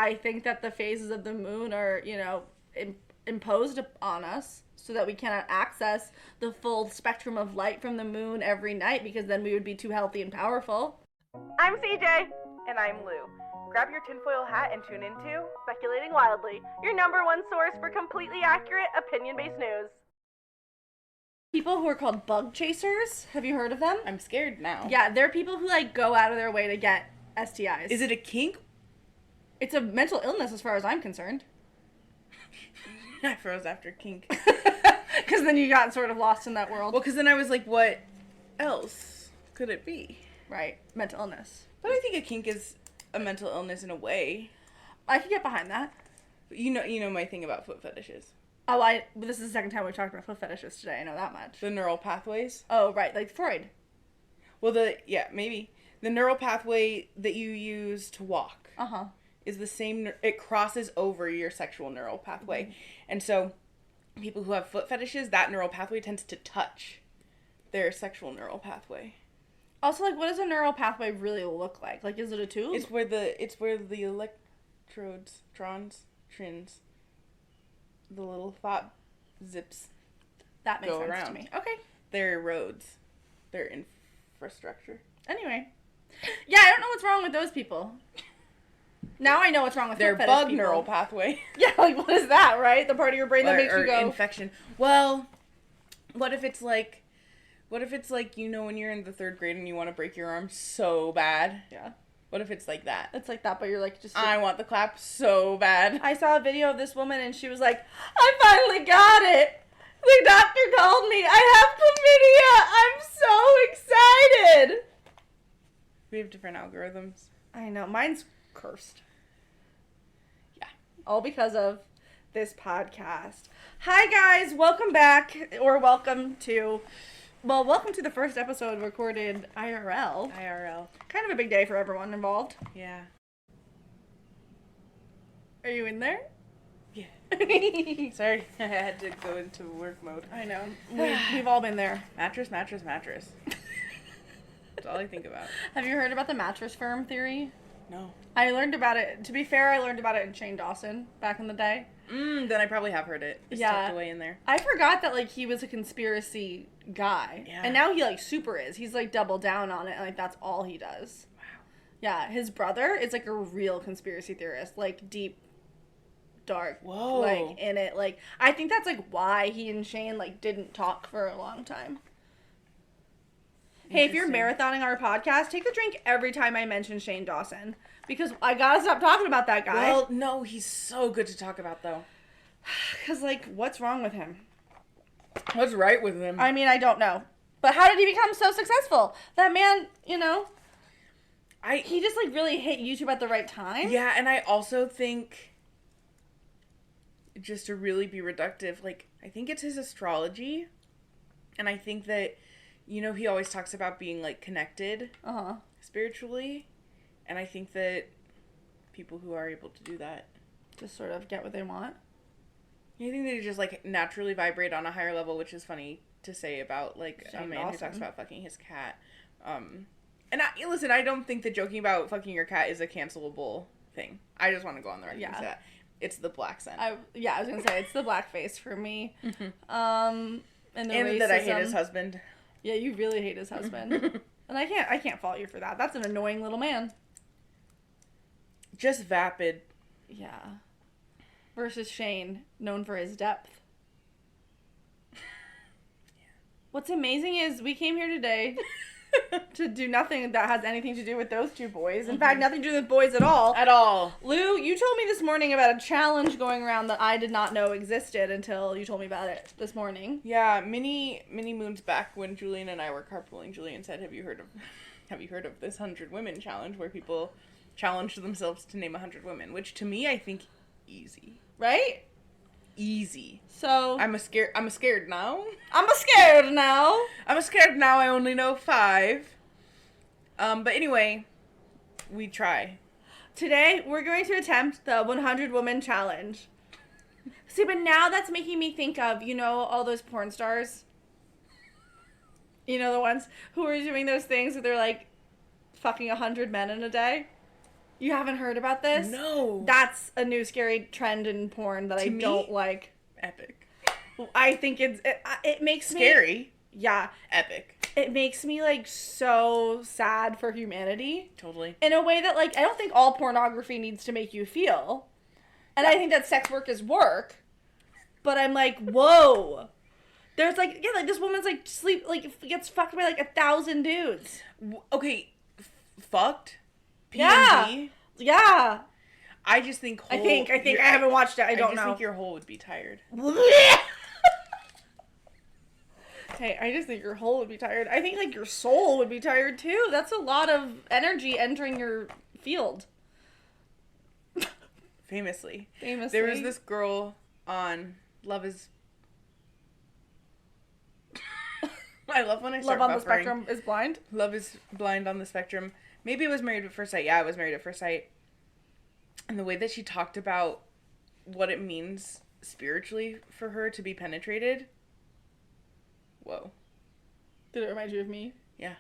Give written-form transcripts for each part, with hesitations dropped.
I think that the phases of the moon are, imposed on us so that we cannot access the full spectrum of light from the moon every night because then we would be too healthy and powerful. I'm CJ. And I'm Lou. Grab your tinfoil hat and tune into Speculating Wildly, your number one source for completely accurate, opinion-based news. People who are called bug chasers, have you heard of them? I'm scared now. Yeah, they're people who, go out of their way to get STIs. Is it a kink? It's a mental illness as far as I'm concerned. I froze after kink. Because then you got sort of lost in that world. Well, because then I was like, what else could it be? Right. Mental illness. But I think a kink is a mental illness in a way. I could get behind that. You know my thing about foot fetishes. Oh, this is the second time we've talked about foot fetishes today. I know that much. The neural pathways? Oh, right. Like Freud. Well, maybe. The neural pathway that you use to walk. Uh-huh. Is the same, it crosses over your sexual neural pathway. Mm-hmm. And so, people who have foot fetishes, that neural pathway tends to touch their sexual neural pathway. Also, what does a neural pathway really look like? Is it a tube? It's where the electrodes, trins, the little thought zips that makes go sense around. To me. Okay. They're roads. They're infrastructure. Anyway. Yeah, I don't know what's wrong with those people. Now I know what's wrong with their bug people. Neural pathway. Yeah, what is that, right? The part of your brain that makes you go... infection. Well, what if it's like, when you're in the 3rd grade and you want to break your arm so bad? Yeah. What if it's like that? It's like that, but you're just... I want the clap so bad. I saw a video of this woman and she was like, I finally got it! The doctor called me! I have chlamydia! I'm so excited! We have different algorithms. I know. Mine's cursed. Yeah. All because of this podcast. Hi guys, welcome back, or welcome to the first episode recorded IRL. Kind of a big day for everyone involved. Yeah. Are you in there? Yeah. Sorry, I had to go into work mode. I know. We've all been there. Mattress. That's all I think about. Have you heard about the mattress firm theory? No. I learned about it. To be fair, I learned about it in Shane Dawson back in the day. Then I probably have heard it. It's tucked away in there. I forgot that, he was a conspiracy guy. Yeah. And now he, super is. He's, doubled down on it, and, that's all he does. Wow. Yeah, his brother is, a real conspiracy theorist. Deep, dark. Whoa. In it. I think that's, why he and Shane, didn't talk for a long time. Hey, if you're marathoning our podcast, take a drink every time I mention Shane Dawson. Because I gotta stop talking about that guy. Well, no, he's so good to talk about, though. Because, what's wrong with him? What's right with him? I mean, I don't know. But how did he become so successful? That man, he just, really hit YouTube at the right time. Yeah, and I also think, just to really be reductive, I think it's his astrology. And I think that... he always talks about being, connected spiritually. And I think that people who are able to do that... just sort of get what they want. I think they just, naturally vibrate on a higher level, which is funny to say about, a man who talks about fucking his cat. And, listen, I don't think that joking about fucking your cat is a cancelable thing. I just want to go on the record and say that. It's the black scent. I was going to say, it's the blackface for me. Mm-hmm. And racism. That I hate his husband. Yeah, you really hate his husband. And I can't fault you for that. That's an annoying little man. Just vapid. Yeah. Versus Shane, known for his depth. Yeah. What's amazing is we came here today to do nothing that has anything to do with those two boys. In fact, nothing to do with boys at all. At all. Lou, you told me this morning about a challenge going around that I did not know existed until you told me about it this morning. Yeah, many moons back when Julian and I were carpooling, Julian said, have you heard of this 100 women challenge where people challenge themselves to name 100 women, which to me I think easy. Right? Easy. So I'm scared now. I'm scared now. I'm scared now. I only know 5. But anyway, we try. Today we're going to attempt the 100 woman challenge. See, but now that's making me think of, all those porn stars. The ones who are doing those things where they're fucking 100 men in a day. You haven't heard about this? No. That's a new scary trend in porn that I don't like. Epic. I think it makes me... Scary. Yeah. Epic. It makes me, like, so sad for humanity. Totally. In a way that, like, I don't think all pornography needs to make you feel. And I think that sex work is work. But I'm like, whoa. There's, like, yeah, like, this woman's, like, gets fucked by, like, 1,000 dudes. Okay. Fucked? Yeah. Yeah. I just think I think I haven't watched it. I don't know. I just think your hole would be tired. Hey, I just think your hole would be tired. I think, like, your soul would be tired, too. That's a lot of energy entering your field. Famously. There was this girl on Love is... I love when I start Love on buffering. the Spectrum is Blind? Love is Blind on the Spectrum. Maybe it was Married at First Sight. Yeah, it was Married at First Sight. And the way that she talked about what it means spiritually for her to be penetrated. Whoa. Did it remind you of me? Yeah.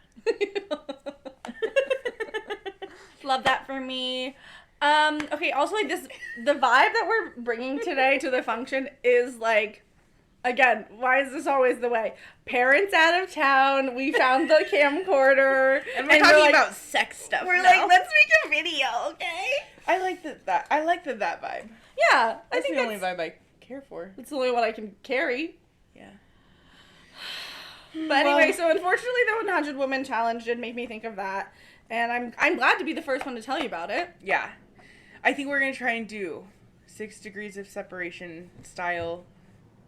Love that for me. Okay, also, like, the vibe that we're bringing today to the function is, like, again, why is this always the way? Parents out of town, we found the camcorder. And we're talking about sex stuff We're now. like, let's make a video, okay? I like that vibe. Yeah. That's the only vibe I care for. It's the only one I can carry. Yeah. But anyway, so unfortunately the 100 Woman Challenge did make me think of that. And I'm glad to be the first one to tell you about it. Yeah. I think we're going to try and do 6 degrees of separation style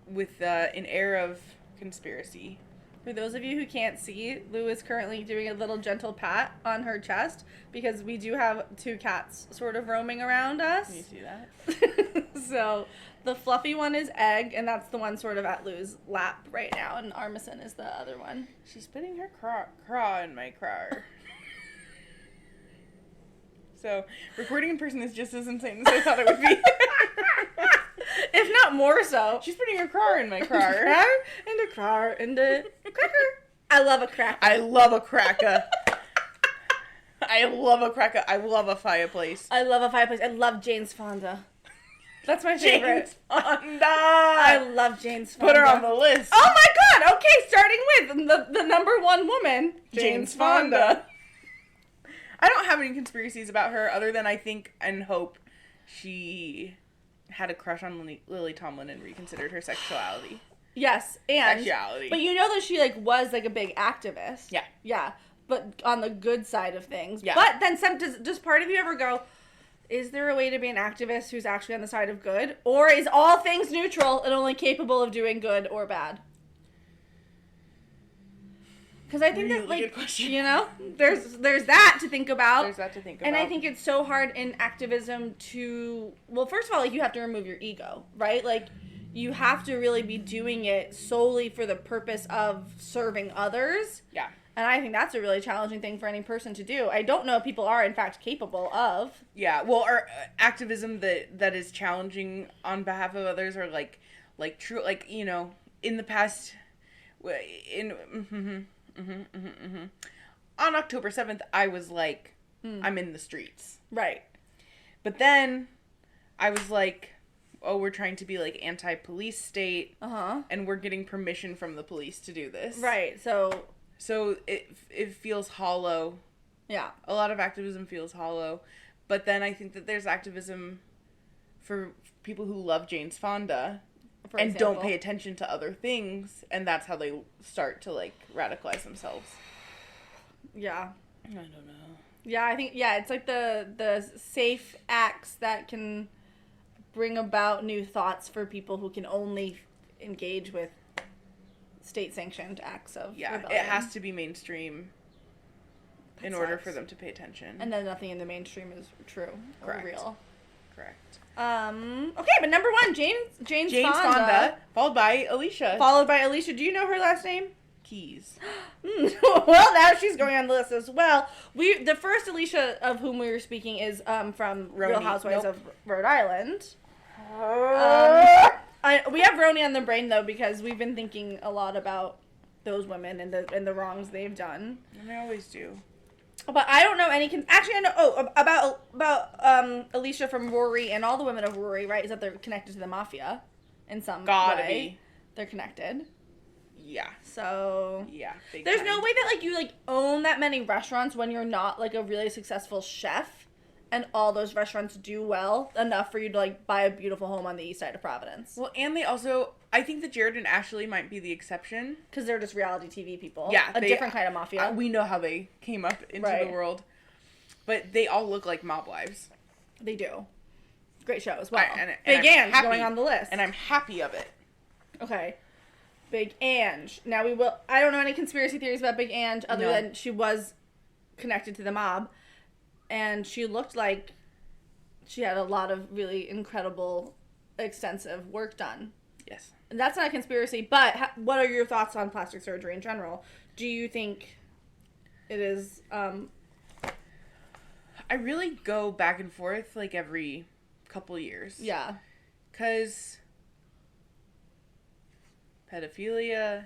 with an air of conspiracy. For those of you who can't see, Lou is currently doing a little gentle pat on her chest because we do have 2 cats sort of roaming around us. Can you see that? So the fluffy one is Egg, and that's the one sort of at Lou's lap right now, and Armisen is the other one. She's putting her craw in my car. So, recording in person is just as insane as I thought it would be. If not more so. She's putting her car in my car. Car in the cracker. I love a cracker. I love a cracker. I love a cracker. I love a fireplace. I love a fireplace. I love Jane's Fonda. That's my favorite. Jane's Fonda. I love Jane's Fonda. Put her on the list. Oh my god! Okay, starting with the number 1 woman, Jane's Fonda. I don't have any conspiracies about her other than I think and hope she had a crush on Lily Tomlin and reconsidered her sexuality. Yes, and sexuality. But you know that she like was like a big activist. Yeah. Yeah, but on the good side of things. Yeah. But then does part of you ever go, is there a way to be an activist who's actually on the side of good? Or is all things neutral and only capable of doing good or bad? Because I think really that, like, good question. you know, there's that to think about. There's that to think about. And I think it's so hard in activism to, well, first of all, like, you have to remove your ego, right? Like, you have to really be doing it solely for the purpose of serving others. Yeah. And I think that's a really challenging thing for any person to do. I don't know if people are, in fact, capable of. Yeah, well, our activism that is challenging on behalf of others are, like true, like, you know, in the past, on October 7th, I was like, I'm in the streets. Right. But then I was like, oh, we're trying to be like anti-police state. Uh-huh. And we're getting permission from the police to do this. Right. So it feels hollow. Yeah. A lot of activism feels hollow. But then I think that there's activism for people who love Jane's Fonda. For and example. Don't pay attention to other things, and that's how they start to, like, radicalize themselves. Yeah. I don't know. Yeah, I think, yeah, it's like the safe acts that can bring about new thoughts for people who can only engage with state-sanctioned acts of rebellion. It has to be mainstream in order for them to pay attention. And then nothing in the mainstream is true or real. Correct. Okay, but number 1, Jane's Fonda. Followed by Alicia. Do you know her last name? Keys. Well, now she's going on the list as well. The first Alicia of whom we were speaking is from Real Housewives of Rhode Island. We have Roni on the brain though because we've been thinking a lot about those women and the wrongs they've done. And I always do. But I don't know any... Actually, I know... Oh, about Alicia from Rory and all the women of Rory, right? Is that they're connected to the mafia in some Gotta way. be. They're connected. Yeah. So... Yeah. There's no way that, like, you, like, own that many restaurants when you're not, like, a really successful chef. And all those restaurants do well enough for you to, like, buy a beautiful home on the east side of Providence. Well, and they also... I think that Jared and Ashley might be the exception. Because they're just reality TV people. Yeah. A different kind of mafia. We know how they came up into the world. But they all look like mob wives. They do. Great show as well. Big Ange going on the list. And I'm happy of it. Okay. Big Ange. Now we will... I don't know any conspiracy theories about Big Ange other than she was connected to the mob. And she looked like she had a lot of really incredible, extensive work done. Yes. And that's not a conspiracy, but what are your thoughts on plastic surgery in general? Do you think it is... I really go back and forth, like, every couple years. Yeah. Because pedophilia...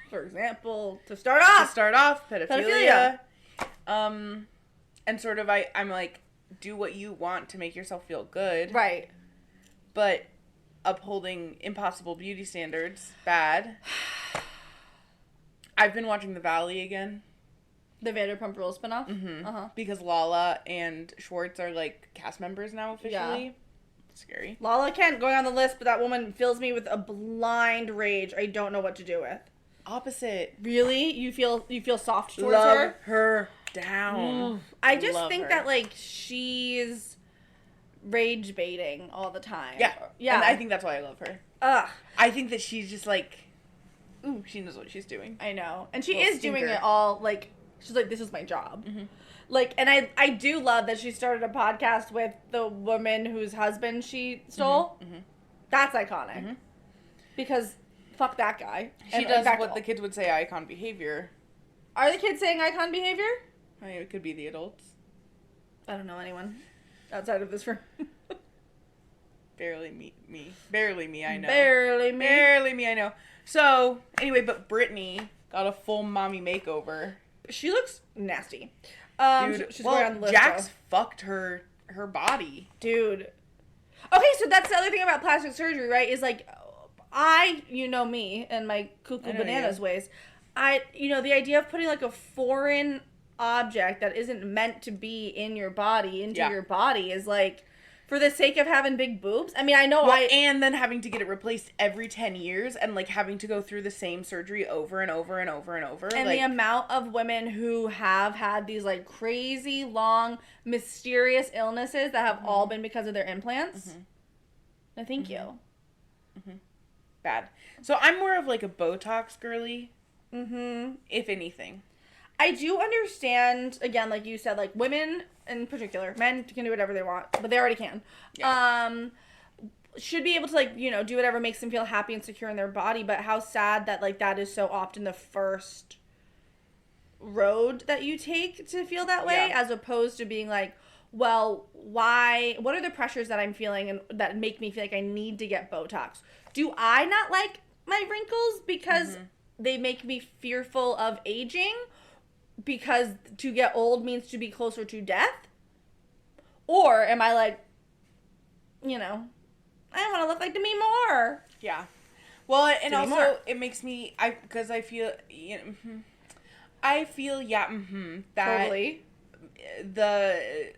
For example, to start off, pedophilia. And sort of, I'm like, do what you want to make yourself feel good. Right. But upholding impossible beauty standards, bad. I've been watching The Valley again. The Vanderpump Rules spinoff? Mm-hmm. Uh-huh. Because Lala and Schwartz are, like, cast members now officially. Yeah. Scary. Lala Kent going on the list, but that woman fills me with a blind rage I don't know what to do with. Opposite. Really? You feel soft towards Love her down. I just think that, like, she's rage baiting all the time. Yeah. Yeah. And I think that's why I love her. Ugh. I think that she's just, like, ooh, she knows what she's doing. I know. And she is doing it all, like, she's like, this is my job. Mm-hmm. Like, and I do love that she started a podcast with the woman whose husband she stole. Mm-hmm. Mm-hmm. That's iconic. Mm-hmm. Because fuck that guy. She does what the kids would say icon behavior. Are the kids saying icon behavior? I mean, it could be the adults. I don't know anyone outside of this room. Barely me. Barely me, I know. Barely me, I know. So, anyway, but Britney got a full mommy makeover. She looks nasty. Dude, she's going on the list. Jax fucked her body. Dude. Okay, so that's the other thing about plastic surgery, right? Is like, you know me and my cuckoo bananas ways. The idea of putting like a foreign object that isn't meant to be in your body into your body is like, for the sake of having big boobs. I mean, I know and then having to get it replaced every 10 years and like having to go through the same surgery over and over and over and over. And like, the amount of women who have had these like crazy long mysterious illnesses that have all been because of their implants. Mm-hmm. No, thank you. Mm-hmm. Bad. So I'm more of like a Botox girly. Mm-hmm. If anything. I do understand, again, like you said, like women in particular, men can do whatever they want, but they already can. Yeah. Should be able to like, do whatever makes them feel happy and secure in their body, but how sad that like that is so often the first road that you take to feel that way, as opposed to being like, well, what are the pressures that I'm feeling and that make me feel like I need to get Botox? Do I not like my wrinkles because they make me fearful of aging? Because to get old means to be closer to death? Or am I like, I want to look like Demi Moore. Yeah. Well, and Demi also Moore. It makes me, because I feel, that totally. The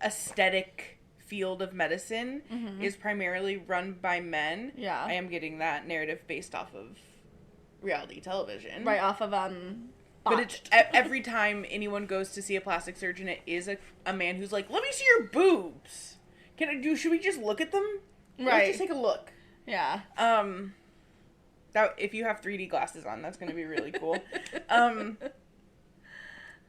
aesthetic field of medicine is primarily run by men. Yeah. I am getting that narrative based off of reality television. Right, off of, But it's every time anyone goes to see a plastic surgeon, it is a man who's like, "Let me see your boobs. Should we just look at them? Right. Let's just take a look." Yeah. That if you have 3D glasses on, that's gonna be really cool.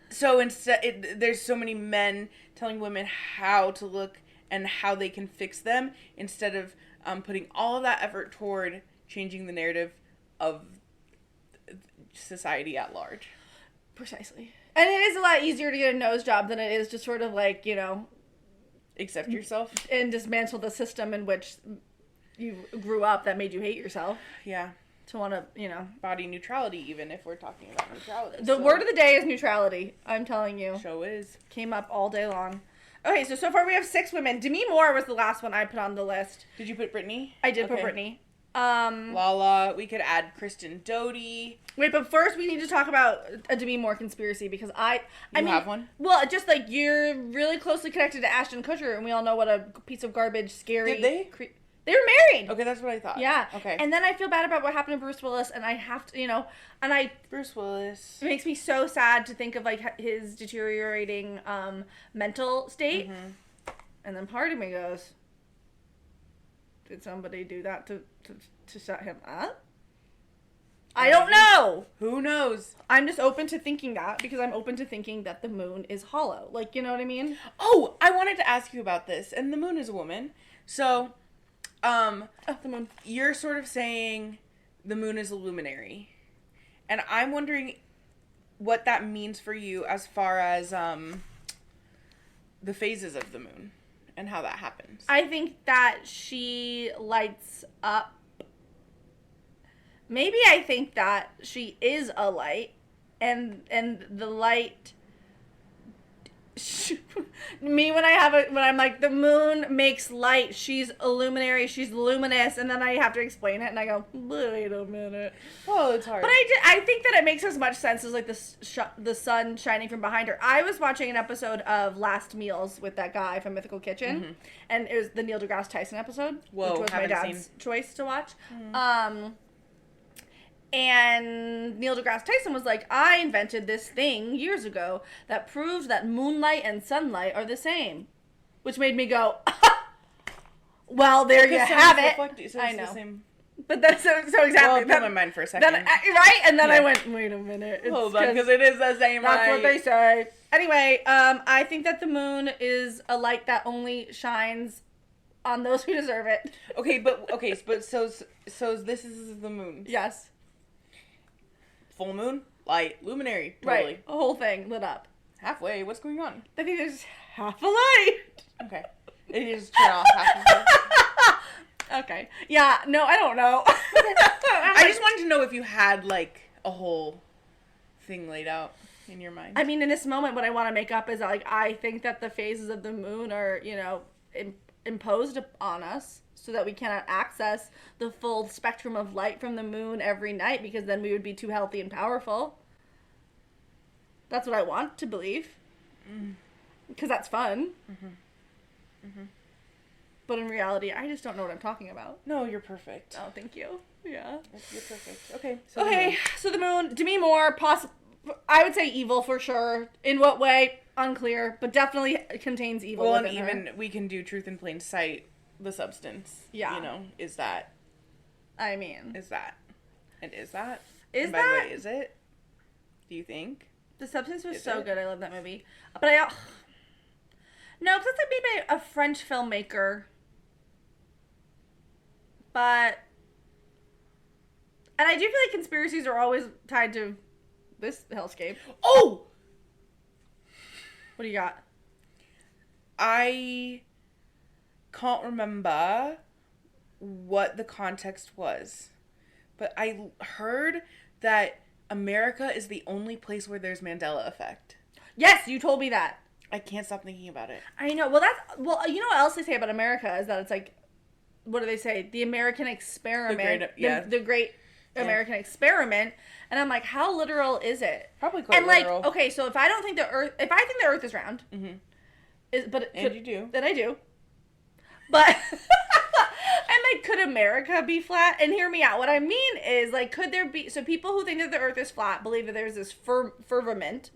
So instead, there's so many men telling women how to look and how they can fix them instead of putting all of that effort toward changing the narrative of society at large. Precisely. And it is a lot easier to get a nose job than it is to sort of like, accept yourself. And dismantle the system in which you grew up that made you hate yourself. Yeah. to want to, you know. Body neutrality, even if we're talking about neutrality. The word of the day is neutrality. I'm telling you. Show is. Came up all day long. Okay, so far we have 6 women. Demi Moore was the last one I put on the list. Did you put Britney? I did put Britney. Lala. We could add Kristen Doty. Wait, but first we need to talk about a Demi Moore conspiracy because I mean, have one? Well, just like you're really closely connected to Ashton Kutcher, and we all know what a piece of garbage, scary. Did they? They were married. Okay, that's what I thought. Yeah. Okay. And then I feel bad about what happened to Bruce Willis, and I have to, you know, Bruce Willis. It makes me so sad to think of like his deteriorating mental state, and then part of me goes, did somebody do that to shut him up? I don't know. Who knows? I'm just open to thinking that because I'm open to thinking that the moon is hollow. Like, you know what I mean? Oh, I wanted to ask you about this. And the moon is a woman. So, the moon. You're sort of saying the moon is a luminary. And I'm wondering what that means for you as far as the phases of the moon and how that happens. I think that she lights up. Maybe I think that she is a light, and the light. Me when I'm like the moon makes light. She's a luminary. She's luminous, and then I have to explain it, and I go, wait a minute. Well, it's hard. But I think that it makes as much sense as like the sun shining from behind her. I was watching an episode of Last Meals with that guy from Mythical Kitchen, and it was the Neil deGrasse Tyson episode, which was my dad's choice to watch. And Neil deGrasse Tyson was like, I invented this thing years ago that proves that moonlight and sunlight are the same. Which made me go, well, there you have it. I know. But that's so exactly. Well, it blew my mind for a second. Right? And then I went, wait a minute. Hold on, because it is the same light. That's what they say. Anyway, I think that the moon is a light that only shines on those who deserve it. So this is the moon. Yes. Full moon, light, luminary, totally. Right, a whole thing lit up. Halfway, what's going on? I think there's half a light. Okay. It just turn off half of it. Okay. Yeah, no, I don't know. I just wanted to know if you had, like, a whole thing laid out in your mind. I mean, in this moment, what I want to make up is, like, I think that the phases of the moon are, you know, imposed on us, so that we cannot access the full spectrum of light from the moon every night, because then we would be too healthy and powerful. That's what I want to believe. Because that's fun. But in reality, I just don't know what I'm talking about. No, you're perfect. Oh, thank you. Yeah. You're perfect. Okay. So the moon, Demi Moore, I would say evil for sure. In what way? Unclear. But definitely contains evil. Well, and even we can do truth in plain sight. The substance, yeah, you know, is that? I mean, is that? And is that? Is and that? By the way, is it? Do you think? The Substance was so good. I love that movie. But no, because it's like made by a French filmmaker. But, and I do feel like conspiracies are always tied to this hellscape. Oh! What do you got? I can't remember what the context was, but I heard that America is the only place where there's Mandela effect. Yes, you told me that. I can't stop thinking about it. I know. Well, you know what else they say about America is that it's like, what do they say? The American experiment. The great American experiment. And I'm like, how literal is it? Probably quite literal. Like, okay, so if I think the Earth is round, you do, then I do. But, and like, could America be flat? And hear me out. What I mean is, like, could there be, so people who think that the Earth is flat believe that there's this firmament,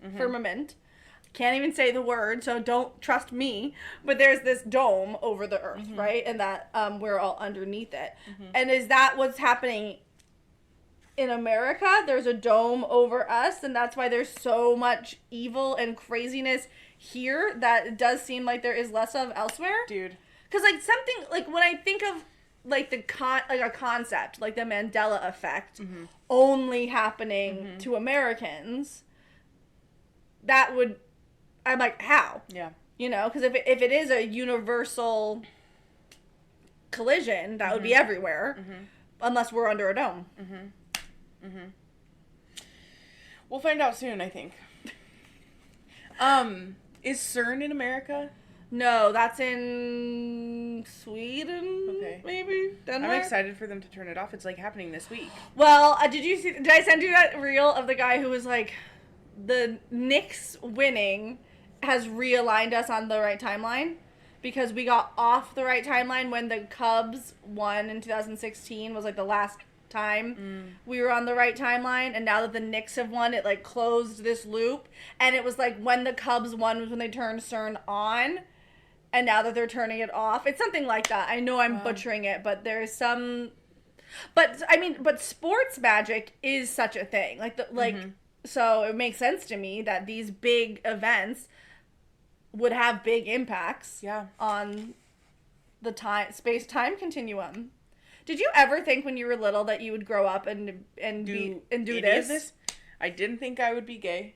can't even say the word, so don't trust me, but there's this dome over the Earth, right? And that we're all underneath it. And is that what's happening in America? There's a dome over us, and that's why there's so much evil and craziness here that it does seem like there is less of elsewhere? Dude. Because, like, something, like, when I think of, like, a concept, like the Mandela effect, only happening to Americans, that would, I'm like, how? Yeah. You know, because if it is a universal collision, that would be everywhere. Unless we're under a dome. We'll find out soon, I think. Is CERN in America? No, that's in Sweden. Okay. Maybe Denmark. I'm excited for them to turn it off. It's like happening this week. Well, did I send you that reel of the guy who was like, the Knicks winning has realigned us on the right timeline? Because we got off the right timeline when the Cubs won in 2016 was like the last time we were on the right timeline, and now that the Knicks have won, it like closed this loop, and it was like when the Cubs won was when they turned CERN on, and now that they're turning it off. It's something like that. I know I'm butchering it, but there's some, but sports magic is such a thing. So it makes sense to me that these big events would have big impacts on the space-time continuum. Did you ever think when you were little that you would grow up and do this? I didn't think I would be gay.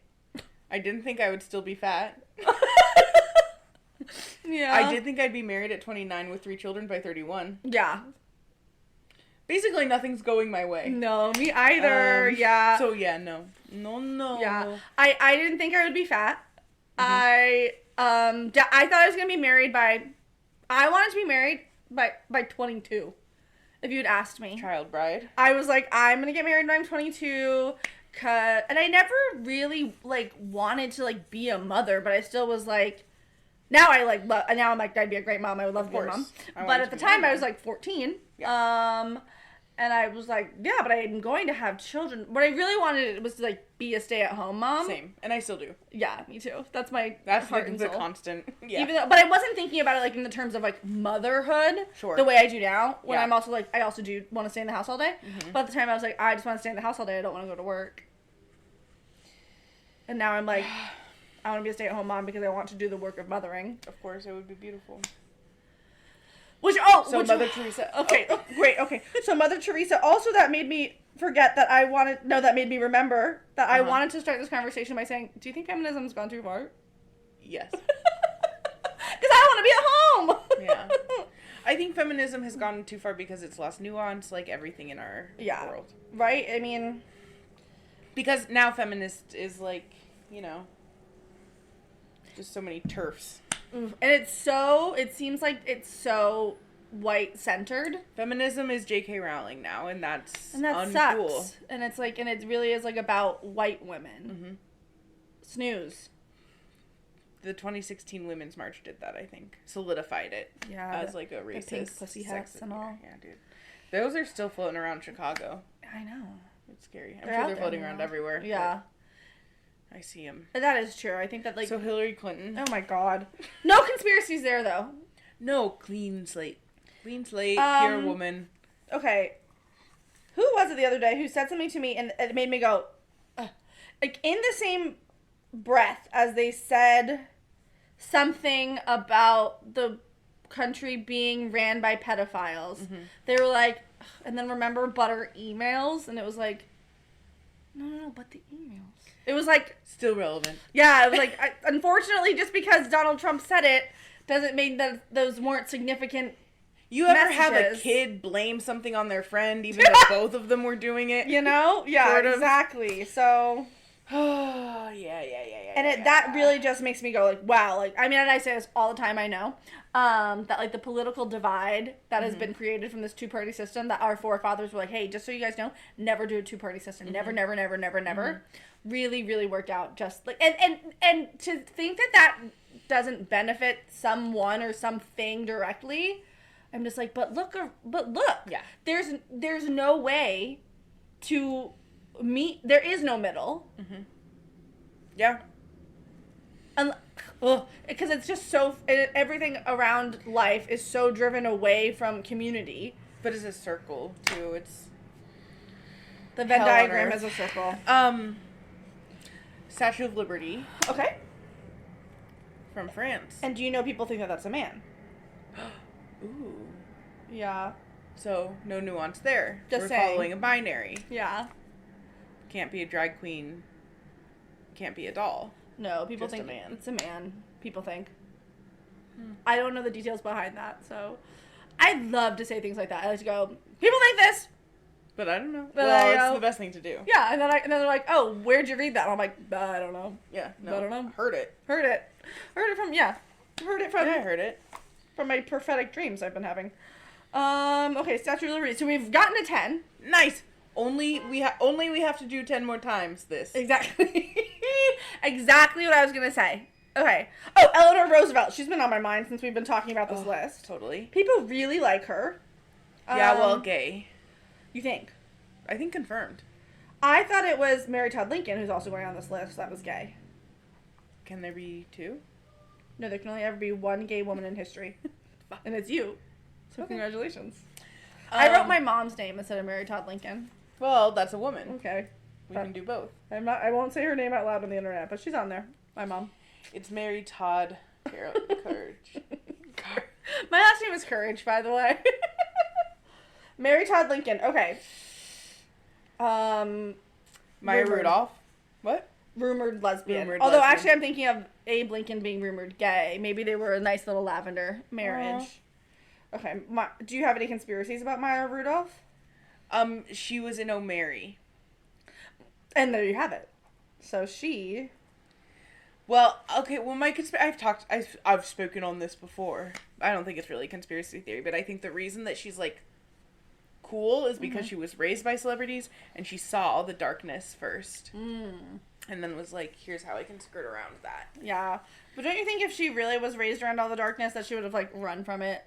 I didn't think I would still be fat. Yeah. I did think I'd be married at 29 with 3 children by 31. Yeah. Basically, nothing's going my way. No, me either. Yeah. So yeah, no. Yeah. I didn't think I would be fat. I thought I was gonna be married I wanted to be married by 22. If you'd asked me. Child bride. I was like, I'm going to get married when I'm 22. And I never really, like, wanted to, like, be a mother. But I still was like, now I'm like, I'd be a great mom. I would love to be a mom. But at the time, I was, like, 14. Yeah. And I was like, yeah, but I'm going to have children. What I really wanted was to, like, be a stay-at-home mom. Same. And I still do. Yeah, me too. That's my heart and soul. Constant. Yeah. But I wasn't thinking about it, like, in the terms of, like, motherhood. Sure. The way I do now. When I'm also, like, I also do want to stay in the house all day. But at the time, I was like, I just want to stay in the house all day. I don't want to go to work. And now I'm like, I want to be a stay-at-home mom because I want to do the work of mothering. Of course, it would be beautiful. Mother Teresa. Okay, great, okay. So Mother Teresa, also that made me forget that that made me remember that I wanted to start this conversation by saying, do you think feminism's gone too far? Yes. Because I want to be at home! Yeah. I think feminism has gone too far because it's lost nuance, like everything in our world. Right? I mean... Because now feminist is like, you know, just so many TERFs. And it seems like it's so white-centered. Feminism is J.K. Rowling now, and that uncool. Sucks. And it's like, and it really is like about white women. Snooze. The 2016 Women's March did that, I think. Solidified it. Yeah. As like a racist. The pink pussy hats and all. Yeah, dude. Those are still floating around Chicago. I know. It's scary. I'm sure they're floating around everywhere. Yeah. I see them. That is true. I think that, like... So Hillary Clinton. Oh, my God. No conspiracies there, though. No, clean slate. Clean slate, pure woman. Okay. Who was it the other day who said something to me and it made me go... Like, in the same breath as they said something about the country being ran by pedophiles, they were like... And then remember butter emails? And it was like... No, but the emails. It was like... Still relevant. Yeah, it was like... unfortunately, just because Donald Trump said it, doesn't mean that those weren't significant You ever have a kid blame something on their friend, even though both of them were doing it? You know? Yeah, sort of. Exactly. So... Oh, yeah. And that really just makes me go, like, wow. Like, I mean, and I say this all the time, I know. That, like, the political divide that has been created from this two-party system, that our forefathers were like, hey, just so you guys know, never do a two-party system. Never. Really, really worked out just, like, and to think that doesn't benefit someone or something directly, I'm just like, but look. Yeah. There's no way to meet, there is no middle. Yeah. Because it's just so, everything around life is so driven away from community. But it's a circle, too. It's... The Venn diagram is a circle. Statue of Liberty. Okay. From France. And do you know people think that that's a man? Ooh. Yeah. So, no nuance there. Just We're saying. following a binary. Yeah. Can't be a drag queen. Can't be a doll. No, people Just think a man. It's a man. People think. I don't know the details behind that, so... I'd love to say things like that. I like to go, people think this! But I don't know. But it's the best thing to do. Yeah, and then they're like, oh, where'd you read that? And I'm like, I don't know. Yeah, no. I don't know. Heard it from, yeah. Heard it from. Yeah, I heard it. From my prophetic dreams I've been having. Okay, Statue of Liberty. So we've gotten to 10. Nice. Only we have to do 10 more times this. Exactly. Exactly what I was gonna say. Okay. Oh, Eleanor Roosevelt. She's been on my mind since we've been talking about this list. Totally. People really like her. Yeah, well, gay. You think? I think confirmed. I thought it was Mary-Todd Lincoln who's also going on this list that was gay. Can there be 2? No, there can only ever be one gay woman in history. And it's you. So congratulations. I wrote my mom's name instead of Mary-Todd Lincoln. Well, that's a woman. Okay. We can do both. I won't say her name out loud on the internet, but she's on there. My mom. It's Mary-Todd Courage. My last name is Courage, by the way. Mary-Todd Lincoln. Okay. Maya Rudolph. What? Rumored lesbian. Although lesbian. Actually I'm thinking of Abe Lincoln being rumored gay. Maybe they were a nice little lavender marriage. Okay. Do you have any conspiracies about Maya Rudolph? She was in O'Mary. And there you have it. So she... Well, okay, well, I've spoken on this before. I don't think it's really a conspiracy theory, but I think the reason that she's, like, cool is because she was raised by celebrities, and she saw the darkness first. And then was like, here's how I can skirt around that. Yeah. But don't you think if she really was raised around all the darkness that she would have, like, run from it?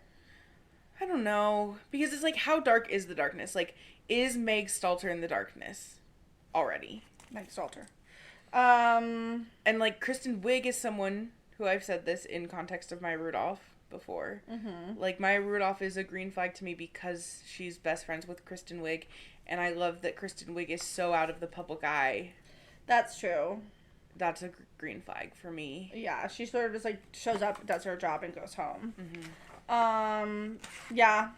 I don't know. Because it's like, how dark is the darkness? Like, is Meg Stalter in the darkness already? Meg Stalter. And, like, Kristen Wiig is someone who I've said this in context of Maya Rudolph before. Like, Maya Rudolph is a green flag to me because she's best friends with Kristen Wiig, and I love that Kristen Wiig is so out of the public eye. That's true. That's a green flag for me. Yeah, she sort of just, like, shows up, does her job, and goes home. Yeah.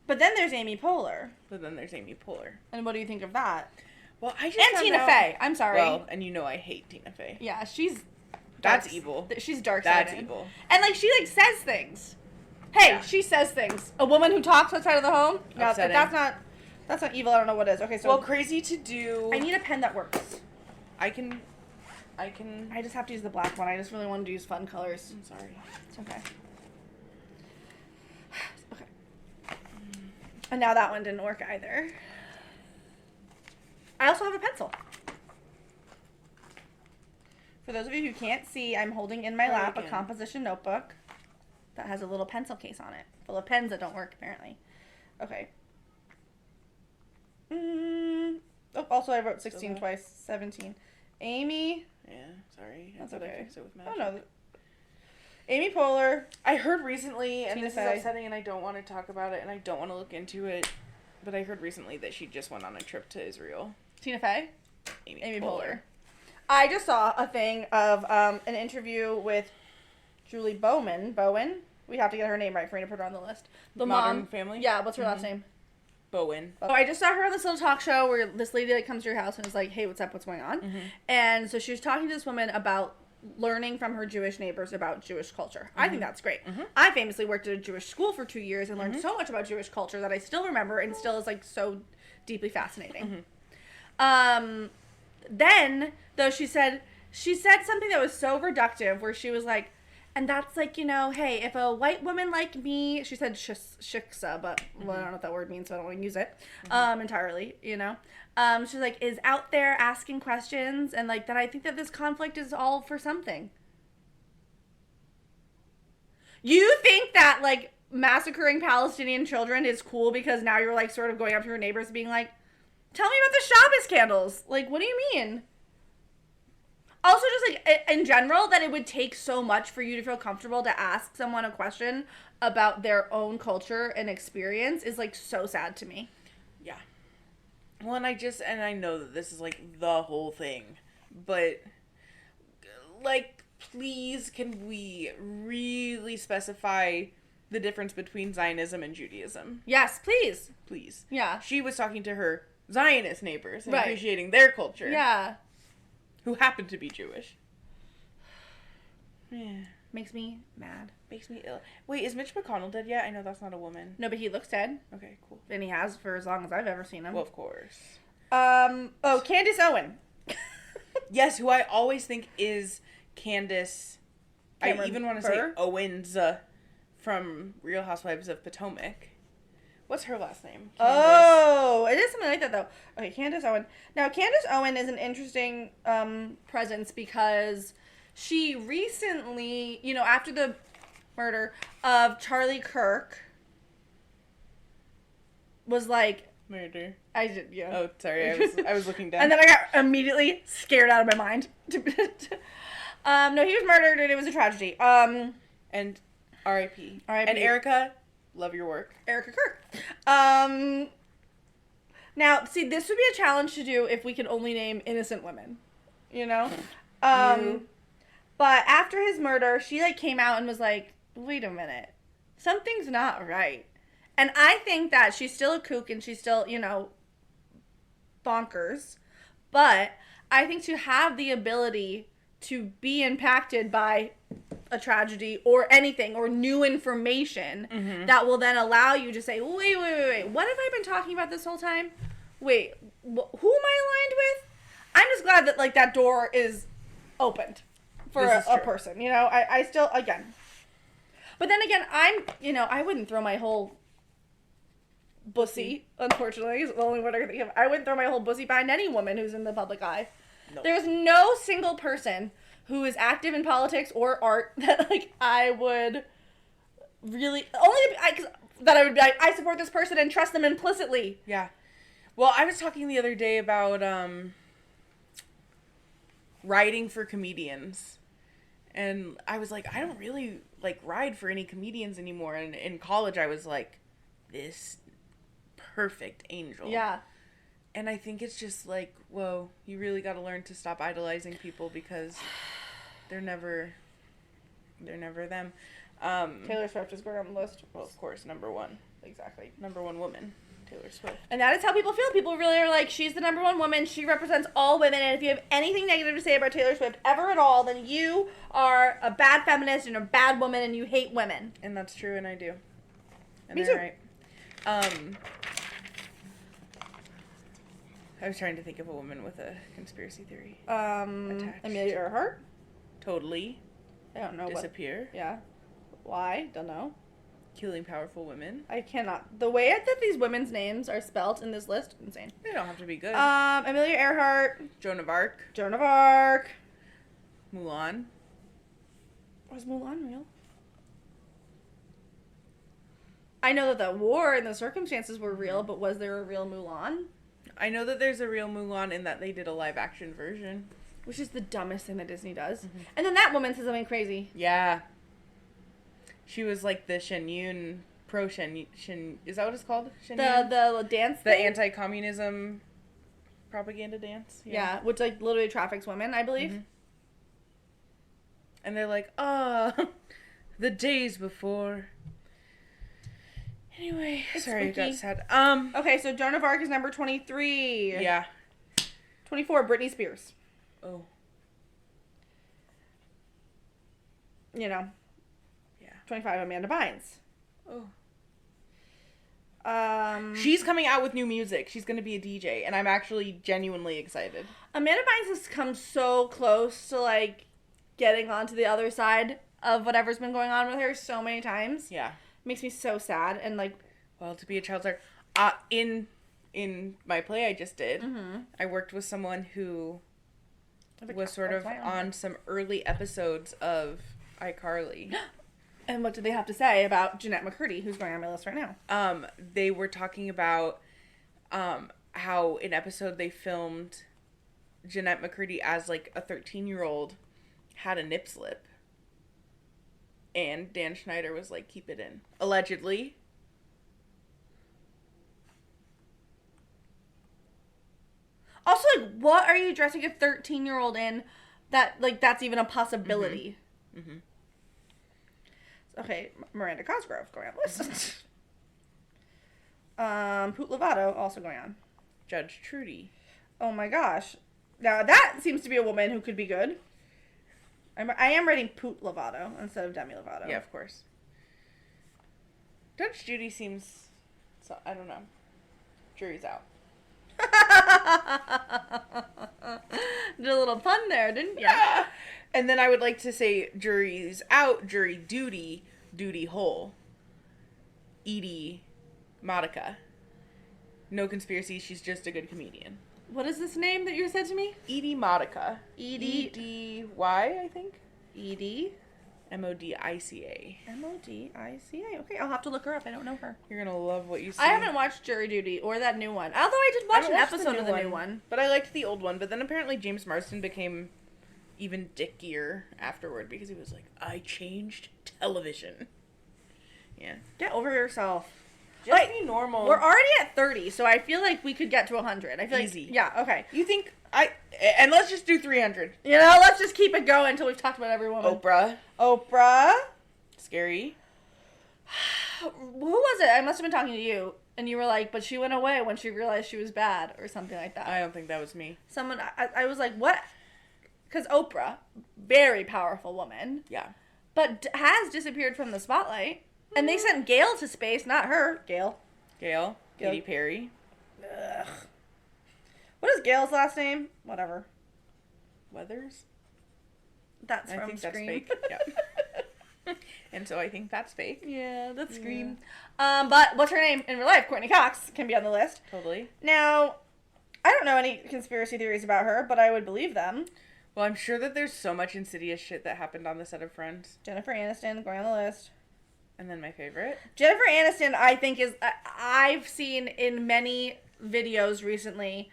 But then there's Amy Poehler. And what do you think of that? Well, I just and Tina Fey. I'm sorry. Well, and you know I hate Tina Fey. Yeah, she's... That's evil. She's dark-sided. That's evil. And, like, she, like, says things. Hey, she says things. A woman who talks outside of the home? No, that's not evil. I don't know what is. Okay, so... Well, crazy to do... I need a pen that works. I just have to use the black one. I just really wanted to use fun colors. I'm sorry. It's okay. Okay. And now that one didn't work either. I also have a pencil. For those of you who can't see, I'm holding in my lap a composition notebook that has a little pencil case on it, full of pens that don't work, apparently. Okay. Oh, also I wrote 16 twice, 17. Amy. Yeah, sorry. That's okay. I fix it with magic. Oh, no. Amy Poehler. I heard recently, and Tina this Fey. is upsetting, and I don't want to talk about it, and I don't want to look into it, but I heard recently that she just went on a trip to Israel. Tina Fey? Amy Poehler. I just saw a thing of an interview with Julie Bowen. We have to get her name right for me to put her on the list. The Modern mom. Family? Yeah, what's her last name? Bowen. Oh, I just saw her on this little talk show where this lady like comes to your house and is like, hey, what's up? What's going on? And so she was talking to this woman about learning from her Jewish neighbors about Jewish culture. I think that's great. I famously worked at a Jewish school for 2 years and learned so much about Jewish culture that I still remember and still is like so deeply fascinating. Then, though, she said something that was so reductive where she was like, and that's like, you know, hey, if a white woman like me, she said shiksa, but well, I don't know what that word means, so I don't want to use it entirely, you know. She's like, is out there asking questions, and like that I think that this conflict is all for something. You think that, like, massacring Palestinian children is cool because now you're, like, sort of going up to your neighbors being like, tell me about the Shabbos candles. Like, what do you mean? Also, just, like, in general, that it would take so much for you to feel comfortable to ask someone a question about their own culture and experience is, like, so sad to me. Yeah. Well, and I know that this is, like, the whole thing, but, like, please, can we really specify the difference between Zionism and Judaism? Yes, please. Please. Yeah. She was talking to her Zionist neighbors and appreciating their culture. Yeah. Who happened to be Jewish. Yeah. Makes me mad. Makes me ill. Wait, is Mitch McConnell dead yet? I know that's not a woman. No, but he looks dead. Okay, cool. And he has for as long as I've ever seen him. Well, of course. Candace Owen. Yes, who I always think is Candace. Cameron I even want to say Owens from Real Housewives of Potomac. What's her last name? Candace. Oh, it is something like that, though. Okay, Candace Owen. Now, Candace Owen is an interesting presence because she recently, you know, after the murder of Charlie Kirk, was like... Murder. I did, yeah. Oh, sorry, I was looking down. And then I got immediately scared out of my mind. No, he was murdered and it was a tragedy. And R.I.P. R.I.P. And Erika, love your work. Erika Kirk. Now, see, this would be a challenge to do if we could only name innocent women. You know? But after his murder, she, like, came out and was like, wait a minute. Something's not right. And I think that she's still a kook and she's still, you know, bonkers. But I think to have the ability to be impacted by a tragedy or anything or new information that will then allow you to say, wait, what have I been talking about this whole time? Wait, who am I aligned with? I'm just glad that, like, that door is opened for a person, you know? I still, again. But then again, I wouldn't throw my whole bussy, unfortunately, is the only word I can think of. I wouldn't throw my whole bussy behind any woman who's in the public eye. No. There's no single person who is active in politics or art that, like, I would really... I support this person and trust them implicitly. Yeah. Well, I was talking the other day about writing for comedians. And I was like, I don't really, like, ride for any comedians anymore. And in college, I was like, this perfect angel. Yeah. And I think it's just like, whoa, you really got to learn to stop idolizing people because they're never them. Taylor Swift is going on the list. Well, of course, number one. Exactly. Number one woman, Taylor Swift. And that is how people feel. People really are like, she's the number one woman. She represents all women. And if you have anything negative to say about Taylor Swift ever at all, then you are a bad feminist and a bad woman and you hate women. And that's true, and I do. And Me they're too. Right. I was trying to think of a woman with a conspiracy theory. Attached. Amelia Earhart? Totally. I don't know. Disappear. Yeah. Why? Don't know. Killing powerful women. I cannot. The way that these women's names are spelt in this list, insane. They don't have to be good. Amelia Earhart. Joan of Arc. Joan of Arc. Mulan. Was Mulan real? I know that the war and the circumstances were real, but was there a real Mulan? I know that there's a real Mulan in that they did a live-action version. Which is the dumbest thing that Disney does. Mm-hmm. And then that woman says something crazy. Yeah. She was like the Shen Yun, pro-Shen, is that what it's called? Shen Yun? The dance The thing? anti-communism propaganda dance? Yeah, which like literally traffics women, I believe. Mm-hmm. And they're like, the days before... Anyway, it's sorry, I got spooky. sad. Okay, so Joan of Arc is number 23. Yeah. 24, Britney Spears. Oh. You know. Yeah. 25, Amanda Bynes. Oh. She's coming out with new music. She's going to be a DJ, and I'm actually genuinely excited. Amanda Bynes has come so close to, like, getting onto the other side of whatever's been going on with her so many times. Yeah. Makes me so sad and like... Well, to be a child star... in my play I just did, I worked with someone who was sort of on some early episodes of iCarly. And what did they have to say about Jeanette McCurdy, who's going on my list right now? They were talking about how in episode they filmed Jeanette McCurdy as like a 13-year-old had a nip slip. And Dan Schneider was like, keep it in. Allegedly. Also, like, what are you dressing a 13-year-old in that, like, that's even a possibility? Mm-hmm. Okay, Miranda Cosgrove going on the list. Poot Lovato also going on. Judge Trudy. Oh my gosh. Now, that seems to be a woman who could be good. I am writing Poot Lovato instead of Demi Lovato. Yeah, of course. Judge Judy seems... So, I don't know. Jury's out. Did a little pun there, didn't you? Yeah. And then I would like to say jury's out, jury duty, duty hole. Edie Modica. No conspiracy, she's just a good comedian. What is this name that you said to me? Edie Modica. Edie. E-D-Y, I think? Edie. M-O-D-I-C-A. M-O-D-I-C-A. Okay, I'll have to look her up. I don't know her. You're gonna love what you see. I haven't watched Jury Duty or that new one. Although I did watch an episode of the new one. But I liked the old one. But then apparently James Marsden became even dickier afterward because he was like, I changed television. Yeah. Get over yourself. Just be normal. We're already at 30, so I feel like we could get to 100. I feel easy. Like, yeah, okay. You think and let's just do 300. You know, let's just keep it going until we've talked about every woman. Oprah. Scary. Who was it? I must have been talking to you, and you were like, but she went away when she realized she was bad, or something like that. I don't think that was me. I was like, what? Because Oprah, very powerful woman. Yeah. But has disappeared from the spotlight. And they sent Gail to space, not her. Gail. Katy Perry. Ugh. What is Gail's last name? Whatever. Weathers? That's I from think Scream. That's fake. Yeah. And so I think that's fake. Yeah, that's Scream. But what's her name in real life? Courtney Cox can be on the list. Totally. Now, I don't know any conspiracy theories about her, but I would believe them. Well, I'm sure that there's so much insidious shit that happened on the set of Friends. Jennifer Aniston going on the list. And then my favorite. Jennifer Aniston, I think, is... I've seen in many videos recently...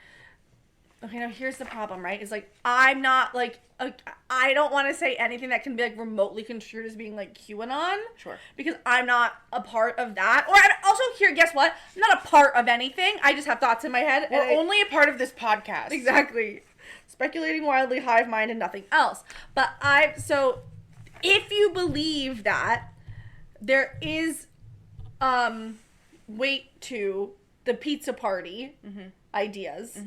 Okay, now here's the problem, right? Is like, I'm not, like... I don't want to say anything that can be, like, remotely construed as being, like, QAnon. Sure. Because I'm not a part of that. Or I'm also, here, guess what? I'm not a part of anything. I just have thoughts in my head. We're only a part of this podcast. Exactly. Speculating wildly, hive mind, and nothing else. But so, if you believe that... There is weight to the pizza party ideas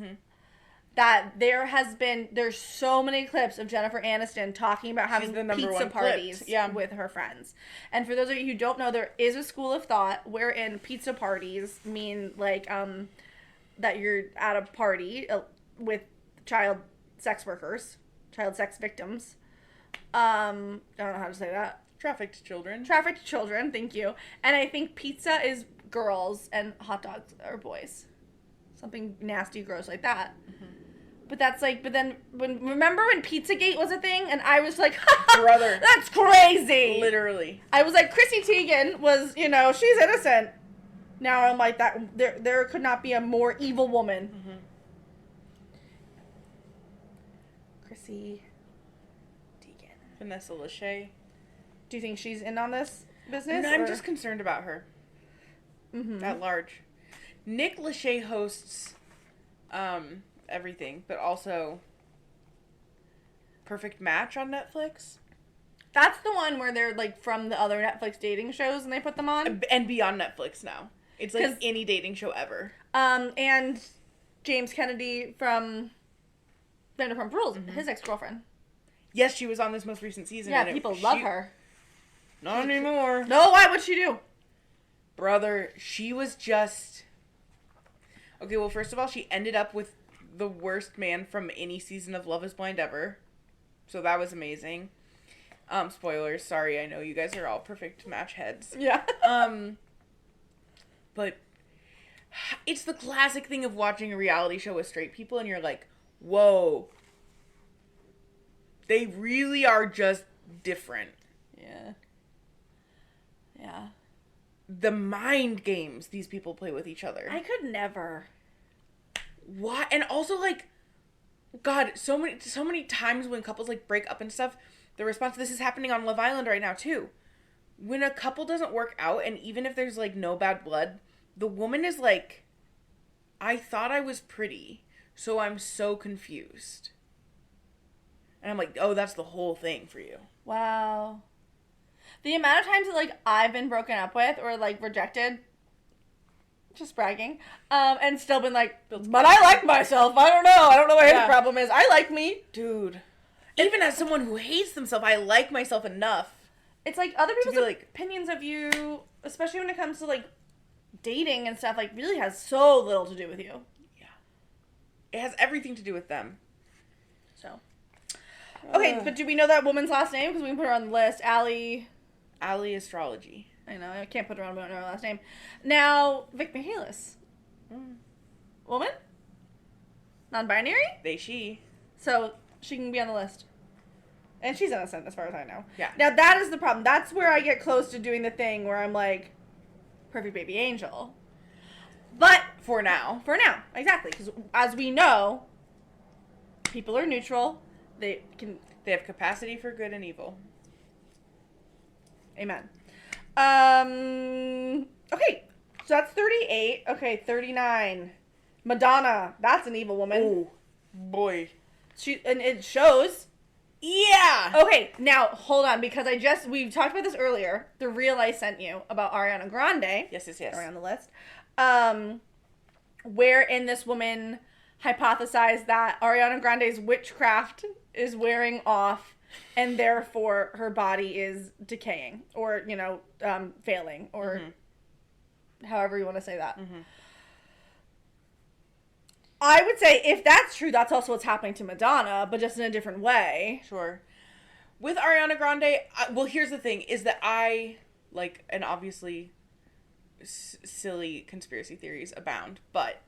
that there's so many clips of Jennifer Aniston talking about having pizza parties with her friends. And for those of you who don't know, there is a school of thought wherein pizza parties mean like that you're at a party with child sex victims. I don't know how to say that. Trafficked children, thank you. And I think pizza is girls and hot dogs are boys. Something nasty, gross like that. But that's like, remember when Pizzagate was a thing? And I was like, brother, that's crazy. Literally. I was like, Chrissy Teigen was, she's innocent. Now I'm like, that there could not be a more evil woman. Chrissy Teigen. Vanessa Lachey. Do you think she's in on this business? No, I'm just concerned about her. At large. Nick Lachey hosts everything, but also Perfect Match on Netflix. That's the one where they're like from the other Netflix dating shows and they put them on? And be on Netflix now. It's like any dating show ever. And James Kennedy from Vanderpump Rules, his ex-girlfriend. Yes, she was on this most recent season. Yeah, people love her. Not anymore. No, why? What'd she do? Brother, she was just... Okay, well, first of all, she ended up with the worst man from any season of Love is Blind ever. So that was amazing. Spoilers, sorry, I know you guys are all perfect match heads. Yeah. But it's the classic thing of watching a reality show with straight people and you're like, whoa. They really are just different. Yeah. Yeah. The mind games these people play with each other. I could never. Why? And also, like, God, so many times when couples, like, break up and stuff, the response, this is happening on Love Island right now, too. When a couple doesn't work out, and even if there's, like, no bad blood, the woman is like, I thought I was pretty, so I'm so confused. And I'm like, oh, that's the whole thing for you. Wow. The amount of times that, like, I've been broken up with or, like, rejected, just bragging, and still been like, but I like myself. I don't know what his problem is. I like me. Dude. Even as someone who hates themselves, I like myself enough. It's like other people's opinions of you, especially when it comes to like dating and stuff, like really has so little to do with you. Yeah. It has everything to do with them. So. Okay, but do we know that woman's last name? Because we can put her on the list. Ali Astrology. I know, I can't put her on, we don't know her last name. Now, Vic Mihalis. Woman? Non-binary? They, she. So, she can be on the list. And she's innocent, as far as I know. Yeah. Now, that is the problem. That's where I get close to doing the thing where I'm like, perfect baby angel. But... For now. Exactly. Because, as we know, people are neutral. They have capacity for good and evil. Amen. Okay. So that's 38. Okay, 39. Madonna. That's an evil woman. Oh, boy. And it shows. Yeah. Okay, now hold on, because we talked about this earlier. The reel I sent you about Ariana Grande. Yes. Are on the list. Wherein this woman hypothesized that Ariana Grande's witchcraft is wearing off, and therefore her body is decaying, or failing, or however you want to say that. I would say if that's true, that's also what's happening to Madonna, but just in a different way. Sure. With Ariana Grande, well, here's the thing, is that I, like, and obviously silly conspiracy theories abound, but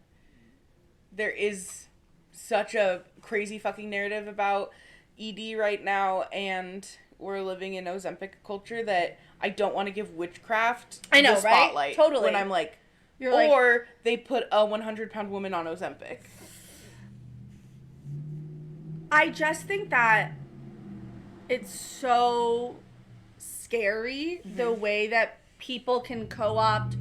there is such a crazy fucking narrative about ED right now, and we're living in Ozempic culture that I don't want to give witchcraft the spotlight. Right? Totally. When I'm like... Or they put a 100-pound woman on Ozempic. I just think that it's so scary the way that people can co-opt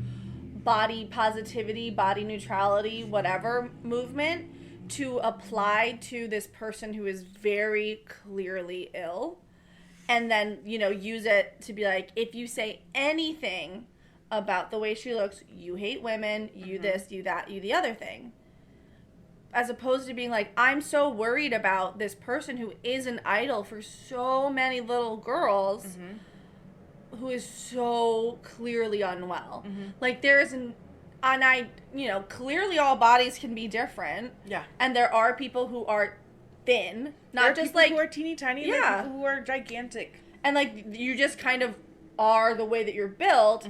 body positivity, body neutrality, whatever movement to apply to this person who is very clearly ill. And then, use it to be like, if you say anything about the way she looks, you hate women, you this, you that, you the other thing. As opposed to being like, I'm so worried about this person who is an idol for so many little girls who is so clearly unwell. Like, there is clearly all bodies can be different. Yeah. And there are people who are thin, not just like... who are teeny tiny, yeah. Who are gigantic. And like, you just kind of are the way that you're built.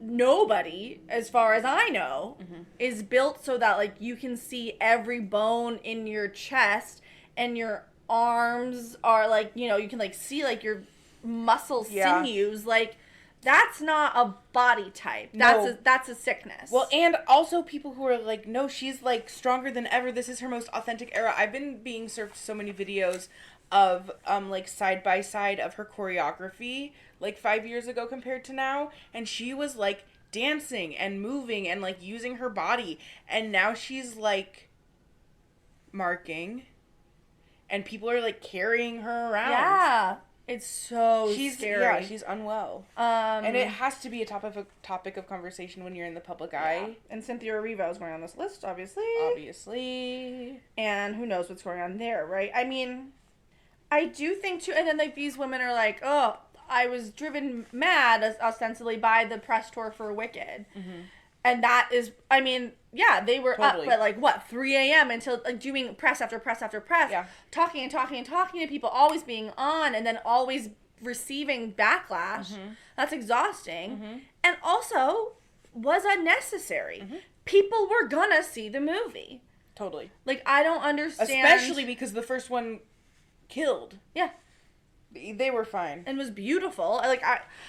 Nobody, as far as I know, is built so that, like, you can see every bone in your chest and your arms are, like, you can, like, see, like, your muscle sinews. Like, that's not a body type. That's a sickness. Well, and also people who are like, no, she's, like, stronger than ever. This is her most authentic era. I've been being served so many videos of, like, side-by-side of her choreography, like, 5 years ago compared to now, and she was, like, dancing and moving and, like, using her body, and now she's, like, marking, and people are, like, carrying her around. Yeah, it's so scary. Yeah, she's unwell. And it has to be a topic of conversation when you're in the public eye. And Cynthia Erivo is going on this list, obviously. And who knows what's going on there, right? I mean, I do think, too, and then, like, these women are like, oh, I was driven mad, ostensibly, by the press tour for Wicked. And that is, I mean, yeah, they were up at, like, 3 a.m. until, like, doing press after press after press. Yeah. Talking and talking and talking to people, always being on, and then always receiving backlash. That's exhausting. And also, was unnecessary. People were gonna see the movie. Totally. Like, I don't understand. Especially because the first one killed. Yeah. They were fine. And was beautiful. Like,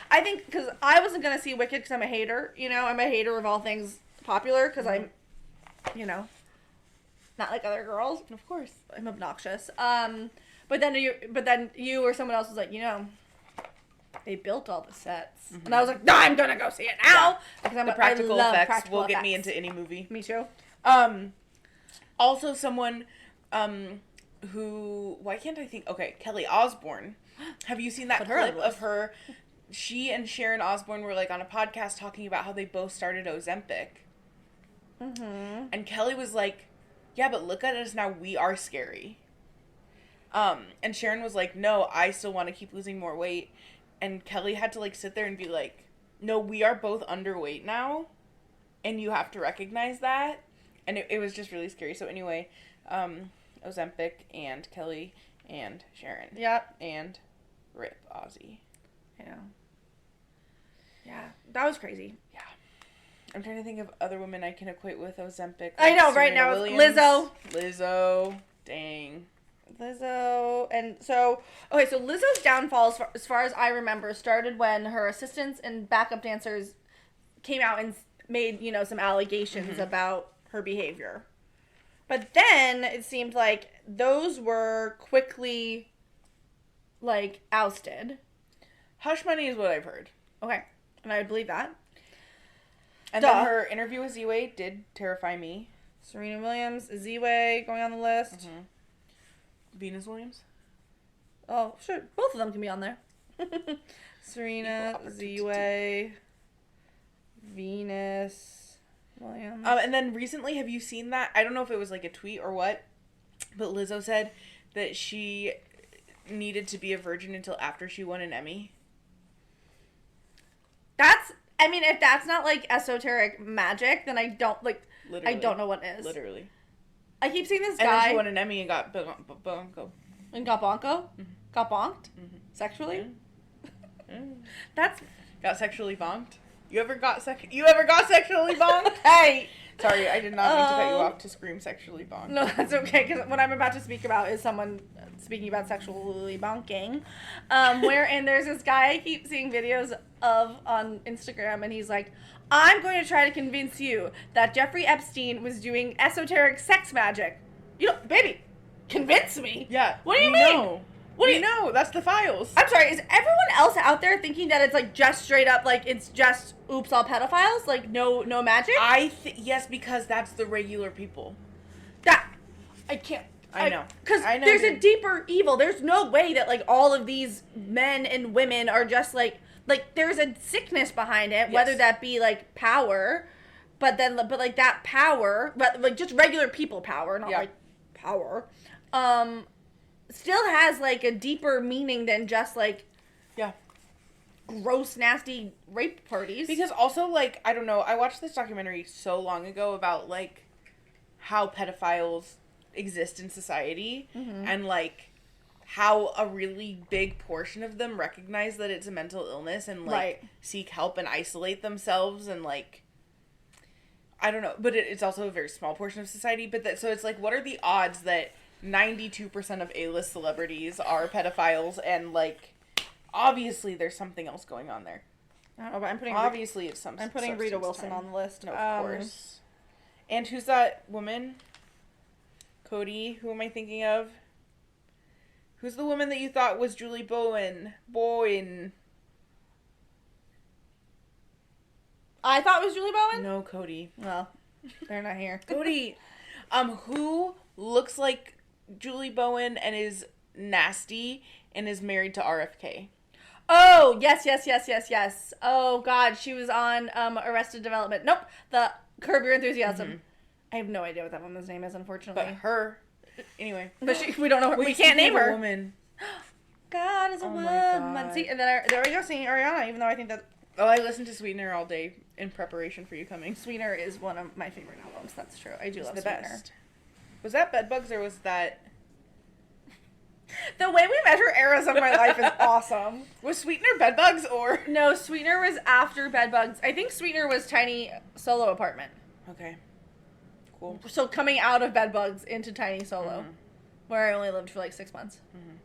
I think, because I wasn't going to see Wicked because I'm a hater, I'm a hater of all things popular, because I'm, not like other girls. Of course. I'm obnoxious. But then you or someone else was like, they built all the sets. And I was like, no, I'm going to go see it now. Because the practical effects will get me into any movie. Me too. Also someone, who, why can't I think, okay, Kelly Osbourne. Have you seen that clip of her? She and Sharon Osbourne were, like, on a podcast talking about how they both started Ozempic. And Kelly was like, yeah, but look at us now, we are scary. And Sharon was like, no, I still want to keep losing more weight. And Kelly had to, like, sit there and be like, no, we are both underweight now. And you have to recognize that. And it was just really scary. So anyway, Ozempic and Kelly and Sharon. Yep. And RIP Ozzy. I know. Yeah, that was crazy. Yeah. I'm trying to think of other women I can equate with Ozempic. I know, Serena right now Williams. it's Lizzo. Dang. Lizzo. And so, okay, so Lizzo's downfall, as far as I remember, started when her assistants and backup dancers came out and made, you know, some allegations about her behavior. But then it seemed like those were quickly, like, ousted. Hush money is what I've heard. Okay. And I would believe that. And then her interview with Z-Way did terrify me. Serena Williams, Z-Way going on the list. Mm-hmm. Venus Williams? Oh, sure. Both of them can be on there. Serena, Z-Way, Venus Williams. And then recently, have you seen that? I don't know if it was like a tweet or what, but Lizzo said that she needed to be a virgin until after she won an Emmy. I mean, if that's not, like, esoteric magic, then I don't, like, Literally. I don't know what is. Literally. I keep seeing this guy. And then she won an Emmy and got bonko. And got bonko? Mm-hmm. Got bonked? Mm-hmm. Sexually? Mm-hmm. That's... Got sexually bonked? You ever got sexually bonked? Hey! Sorry, I did not mean to cut you off to scream sexually bonked. No, that's okay, because what I'm about to speak about is someone speaking about sexually bonking. Wherein there's this guy I keep seeing videos of on Instagram, and he's like, I'm going to try to convince you that Jeffrey Epstein was doing esoteric sex magic. You know, baby, convince me. Yeah. What do you mean? Know. What do you know? That's the files. I'm sorry, is everyone else out there thinking that it's, like, just straight up, like, it's just, oops, all pedophiles? Like, no magic? Yes, because that's the regular people. I can't. I know. Because there's a deeper evil. There's no way that, like, all of these men and women are just, like, there's a sickness behind it, whether that be, like, power, but like, that power, but, like, just regular people power, not, like, power, still has, like, a deeper meaning than just, like, gross, nasty rape parties. Because also, like, I don't know, I watched this documentary so long ago about, like, how pedophiles exist in society, and, like, how a really big portion of them recognize that it's a mental illness and, like, seek help and isolate themselves and, like, I don't know, but it's also a very small portion of society, but so it's like, what are the odds that 92% of A-list celebrities are pedophiles, and, like, obviously there's something else going on there. I don't know, but I'm putting Rita Wilson on the list. No, of course. And who's that woman? Cody, who am I thinking of? Who's the woman that you thought was Julie Bowen? I thought it was Julie Bowen? No, Cody. Well, they're not here. Cody, who looks like Julie Bowen and is nasty and is married to RFK. Oh, yes. Oh, God, she was on Arrested Development. Nope, the Curb Your Enthusiasm. Mm-hmm. I have no idea what that woman's name is, unfortunately. But her, anyway. But we don't know her. We can't name her. Woman. God is a woman. See, and then there we go, singing Ariana, even though I think that... Oh, I listened to Sweetener all day in preparation for you coming. Sweetener is one of my favorite albums, that's true. I do love the Sweetener. Best. Was that Bedbugs or was that... The way we measure eras of my life is awesome. Was Sweetener Bedbugs or... No, Sweetener was after Bedbugs. I think Sweetener was Tiny Solo Apartment. Okay. Cool. So coming out of Bedbugs into Tiny Solo, where I only lived for like 6 months. Mm-hmm.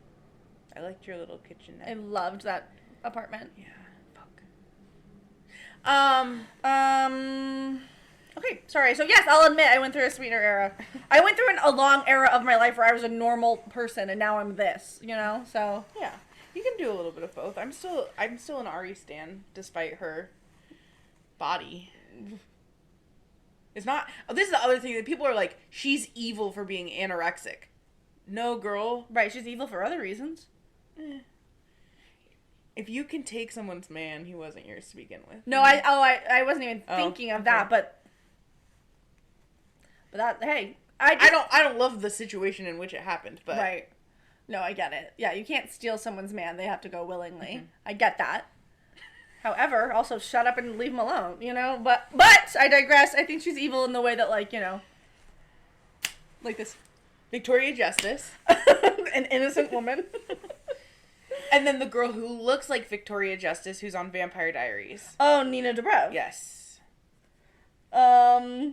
I liked your little kitchenette. I loved that apartment. Yeah. Fuck. Okay, sorry. So yes, I'll admit I went through a Sweetener era. I went through a long era of my life where I was a normal person, and now I'm this. You know, so yeah, you can do a little bit of both. I'm still an Ari stan despite her body. It's not. Oh, this is the other thing that people are like, she's evil for being anorexic. No, girl. Right, she's evil for other reasons. If you can take someone's man, he wasn't yours to begin with. No, I wasn't even thinking of that, but that, hey, I don't love the situation in which it happened, but right. No, I get it. Yeah, you can't steal someone's man. They have to go willingly. Mm-hmm. I get that. However, also shut up and leave him alone, you know? But I digress. I think she's evil in the way that, like, you know, like this. Victoria Justice. An innocent woman. And then the girl who looks like Victoria Justice, who's on Vampire Diaries. Oh, Nina Dobrev. Yes. I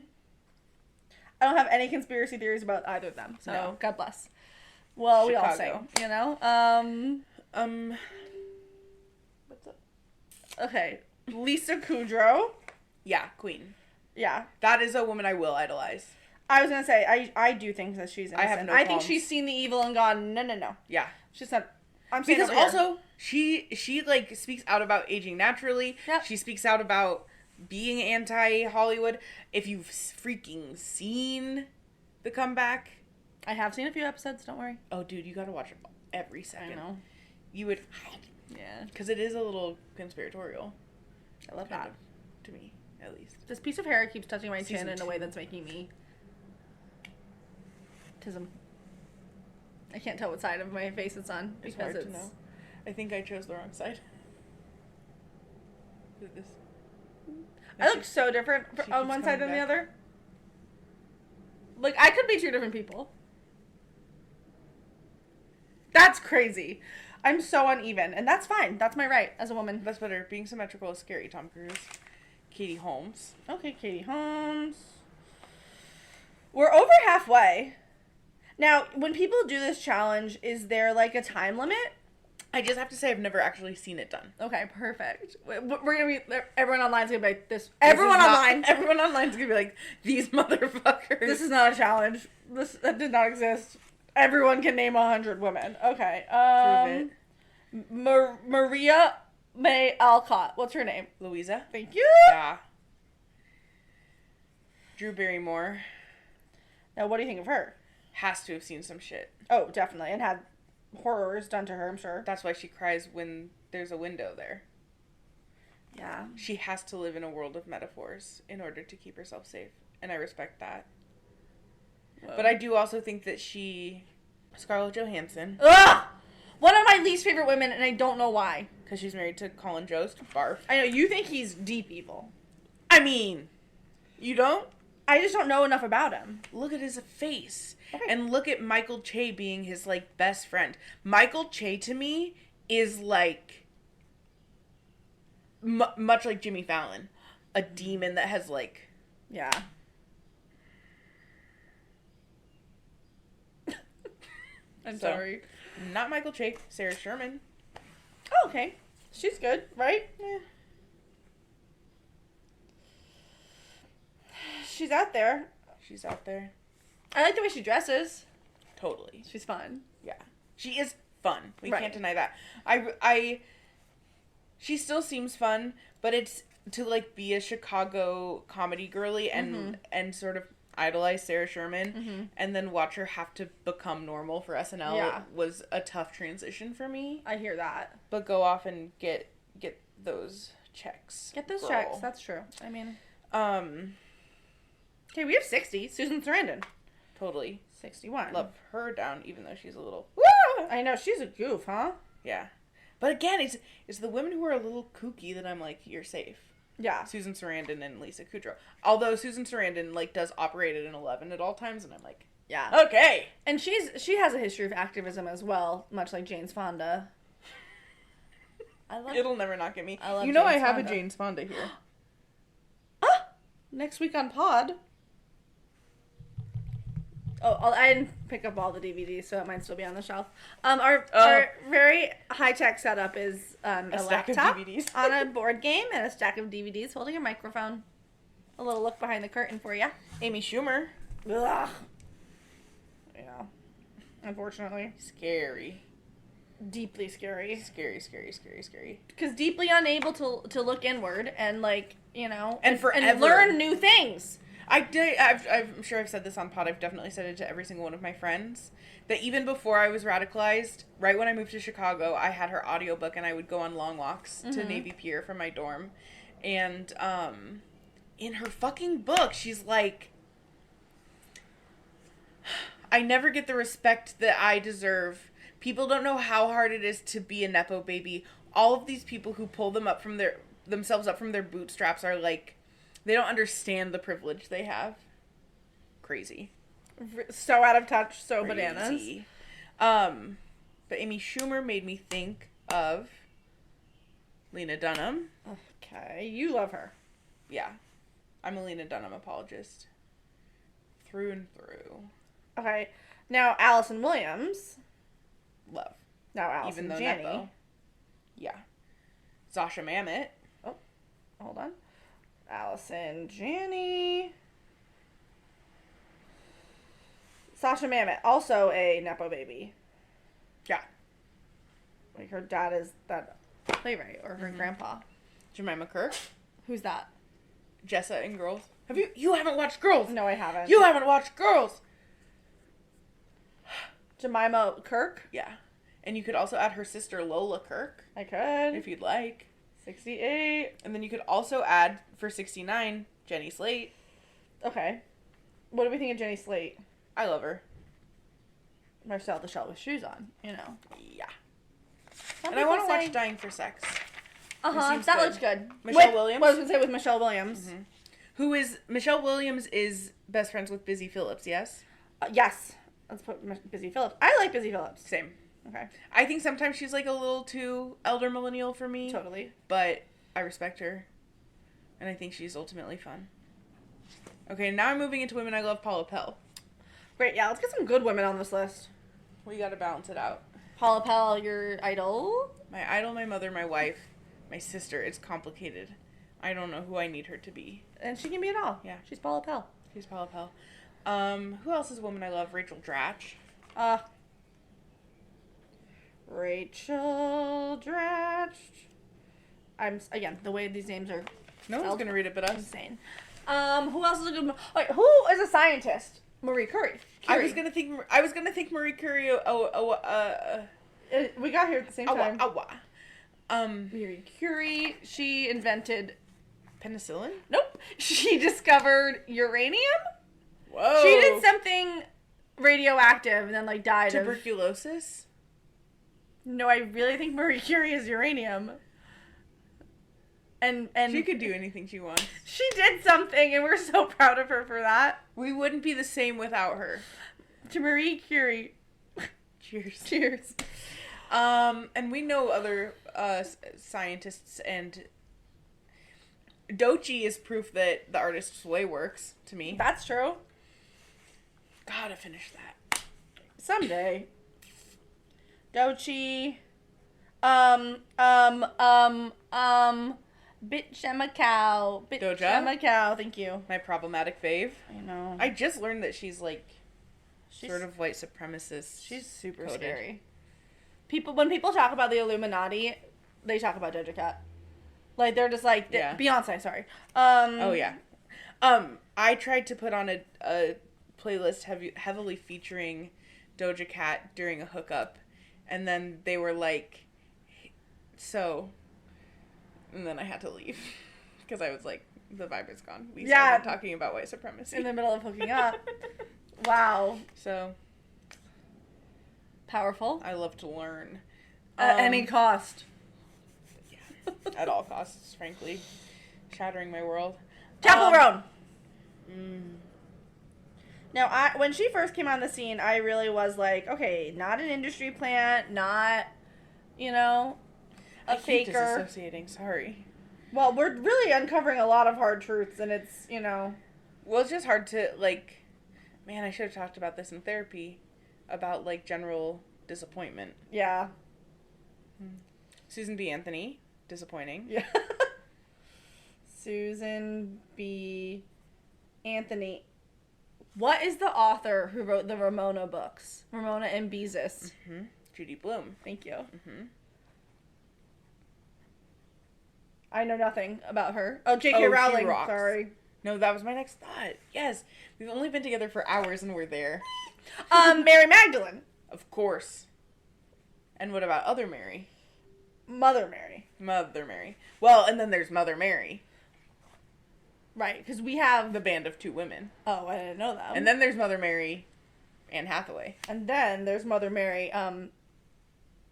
don't have any conspiracy theories about either of them, so no. God bless. Well, Chicago. We all say, you know? What's up? Okay. Lisa Kudrow. Yeah, queen. Yeah. That is a woman I will idolize. I was gonna say, I do think that she's innocent. I have no qualms. I think she's seen the evil and gone, no. Yeah. She's not... I'm saying because also, she like, speaks out about aging naturally. Yep. She speaks out about being anti-Hollywood. If you've freaking seen The Comeback... I have seen a few episodes, don't worry. Oh, dude, you gotta watch it every second. I know. You would... Yeah. Because it is a little conspiratorial. I love that. To me, at least. This piece of hair keeps touching my chin in a way that's making me... Tism. I can't tell what side of my face it's on. It's hard to know. I think I chose the wrong side. This. I look so different on one side than the other. Like, I could be two different people. That's crazy. I'm so uneven, and that's fine. That's my right as a woman. That's better. Being symmetrical is scary, Tom Cruise. Katie Holmes. Okay, Katie Holmes. We're over halfway. Now, when people do this challenge, is there, like, a time limit? I just have to say I've never actually seen it done. Okay, perfect. We're going to be... Everyone online's going to be like, this... Everyone online's going to be like, these motherfuckers. This is not a challenge. That did not exist. Everyone can name 100 women. Okay. Prove it. Maria May Alcott. What's her name? Louisa. Thank you. Yeah. Drew Barrymore. Now, what do you think of her? Has to have seen some shit. Oh, definitely. And had horrors done to her, I'm sure. That's why she cries when there's a window there. Yeah. She has to live in a world of metaphors in order to keep herself safe. And I respect that. Whoa. But I do also think that Scarlett Johansson. Ugh! One of my least favorite women, and I don't know why. Because she's married to Colin Jost. Barf. I know, you think he's deep evil. I mean, you don't? I just don't know enough about him. Look at his face. Okay. And look at Michael Che being his, like, best friend. Michael Che, to me, is, like, much like Jimmy Fallon. A demon that has, like... Yeah. I'm sorry. Not Michael Che. Sarah Sherman. Oh, okay. She's good, right? Yeah. She's out there. She's out there. I like the way she dresses. Totally. She's fun. Yeah. She is fun. We right. can't deny that. She still seems fun, but it's to, like, be a Chicago comedy girly and sort of idolize Sarah Sherman and then watch her have to become normal for SNL was a tough transition for me. I hear that. But go off and get those checks. Get those checks. That's true. I mean, okay, we have 60. Susan Sarandon. Totally. 61. Love her down, even though she's a little... Woo! I know, she's a goof, huh? Yeah. But again, it's the women who are a little kooky that I'm like, you're safe. Yeah. Susan Sarandon and Lisa Kudrow. Although Susan Sarandon, like, does operate at an 11 at all times, and I'm like, yeah. Okay. And she has a history of activism as well, much like Jane's Fonda. It'll never not get me. I love you know Jane's I have Fonda. a Jane's Fonda here. Next week on Pod. Oh, I didn't pick up all the DVDs, so it might still be on the shelf. Our very high-tech setup is a stack laptop of DVDs. on a board game and a stack of DVDs holding a microphone. A little look behind the curtain for you. Amy Schumer. Ugh. Yeah. Unfortunately. Scary. Deeply scary. Scary. Because deeply unable to look inward and, like, you know, and learn new things. I'm sure I've said this on Pod. I've definitely said it to every single one of my friends. That even before I was radicalized, right when I moved to Chicago, I had her audiobook and I would go on long walks to Navy Pier from my dorm. And in her fucking book, she's like, I never get the respect that I deserve People don't know how hard it is to be a Nepo baby. All of these people who pull themselves up from their bootstraps are like, they don't understand the privilege they have. Crazy. So out of touch, so Crazy. Bananas. But Amy Schumer made me think of Lena Dunham. Okay, you love her. Yeah. I'm a Lena Dunham apologist. Through and through. Okay, now Allison Williams. Love. Now Allison Even though Janney. Nepo. Yeah. Sasha Mamet. Oh, hold on. Allison Janney. Sasha Mamet, also a Nepo baby. Yeah. Like, her dad is that playwright, or her grandpa. Jemima Kirk. Who's that? Jessa and Girls. You haven't watched Girls? No, I haven't. You haven't watched Girls? Jemima Kirk? Yeah. And you could also add her sister Lola Kirk. I could. If you'd like. 68. And then you could also add, for 69, Jenny Slate. Okay. What do we think of Jenny Slate? I love her. Marcel the Shell with shoes on, you know. Yeah. And I want to watch Dying for Sex. Uh-huh, that looks good. Michelle Williams? What I was going to say with Michelle Williams. Mm-hmm. Michelle Williams is best friends with Busy Phillips, yes? Yes. Let's put Busy Phillips. I like Busy Phillips. Same. Okay. I think sometimes she's like a little too elder millennial for me. Totally. But I respect her. And I think she's ultimately fun. Okay, now I'm moving into women I love. Paula Pell. Great, yeah, let's get some good women on this list. We gotta balance it out. Paula Pell, your idol? My idol, my mother, my wife, my sister. It's complicated. I don't know who I need her to be. And she can be it all. Yeah. She's Paula Pell. She's Paula Pell. Who else is a woman I love? Rachel Dratch. Rachel Dratch. Again, the way these names are No one's gonna read it but us. insane. Who else is a good... Wait, who is a scientist? Marie Curie. I was gonna think Marie Curie. We got here at the same time. Awa. Marie Curie. She invented... Penicillin? Nope. She discovered uranium. Whoa. She did something radioactive and then like died of... Tuberculosis? No, I really think Marie Curie is uranium. And she could do anything she wants. She did something, and we're so proud of her for that. We wouldn't be the same without her. To Marie Curie. Cheers. Cheers. And we know other scientists, and Doechii is proof that the artist's way works, to me. That's true. Gotta finish that. Someday. Doechii. Bitch, I'm a cow. Bitch, Doja? I'm a cow. Thank you. My problematic fave. I know. I just learned that she's sort of white supremacist. She's super coded. scary. When people talk about the Illuminati, they talk about Doja Cat. Like, they're just like, yeah. Beyonce, sorry. Oh, yeah. I tried to put on a playlist heavily featuring Doja Cat during a hookup, and then they were like, so... And then I had to leave because I was like, the vibe is gone. We started talking about white supremacy. In the middle of hooking up. Wow. So. Powerful. I love to learn. At any cost. Yeah. At all costs, frankly. Shattering my world. Chapel Roan. Now, when she first came on the scene, I really was like, okay, not an industry plant, not, a faker. Disassociating, sorry. Well, we're really uncovering a lot of hard truths, and it's, Well, it's just hard to, man, I should have talked about this in therapy, about, general disappointment. Yeah. Susan B. Anthony, disappointing. Yeah. Susan B. Anthony. What is the author who wrote the Ramona books? Ramona and Beezus. Mm-hmm. Judy Blume. Thank you. Mm-hmm. I know nothing about her. Oh, J.K. Rowling. Sorry. No, that was my next thought. Yes. We've only been together for hours and we're there. Mary Magdalene. Of course. And what about other Mary? Mother Mary. Mother Mary. Well, and then there's Mother Mary. Right, because we have... The band of two women. Oh, I didn't know that. And then there's Mother Mary, Anne Hathaway. And then there's Mother Mary,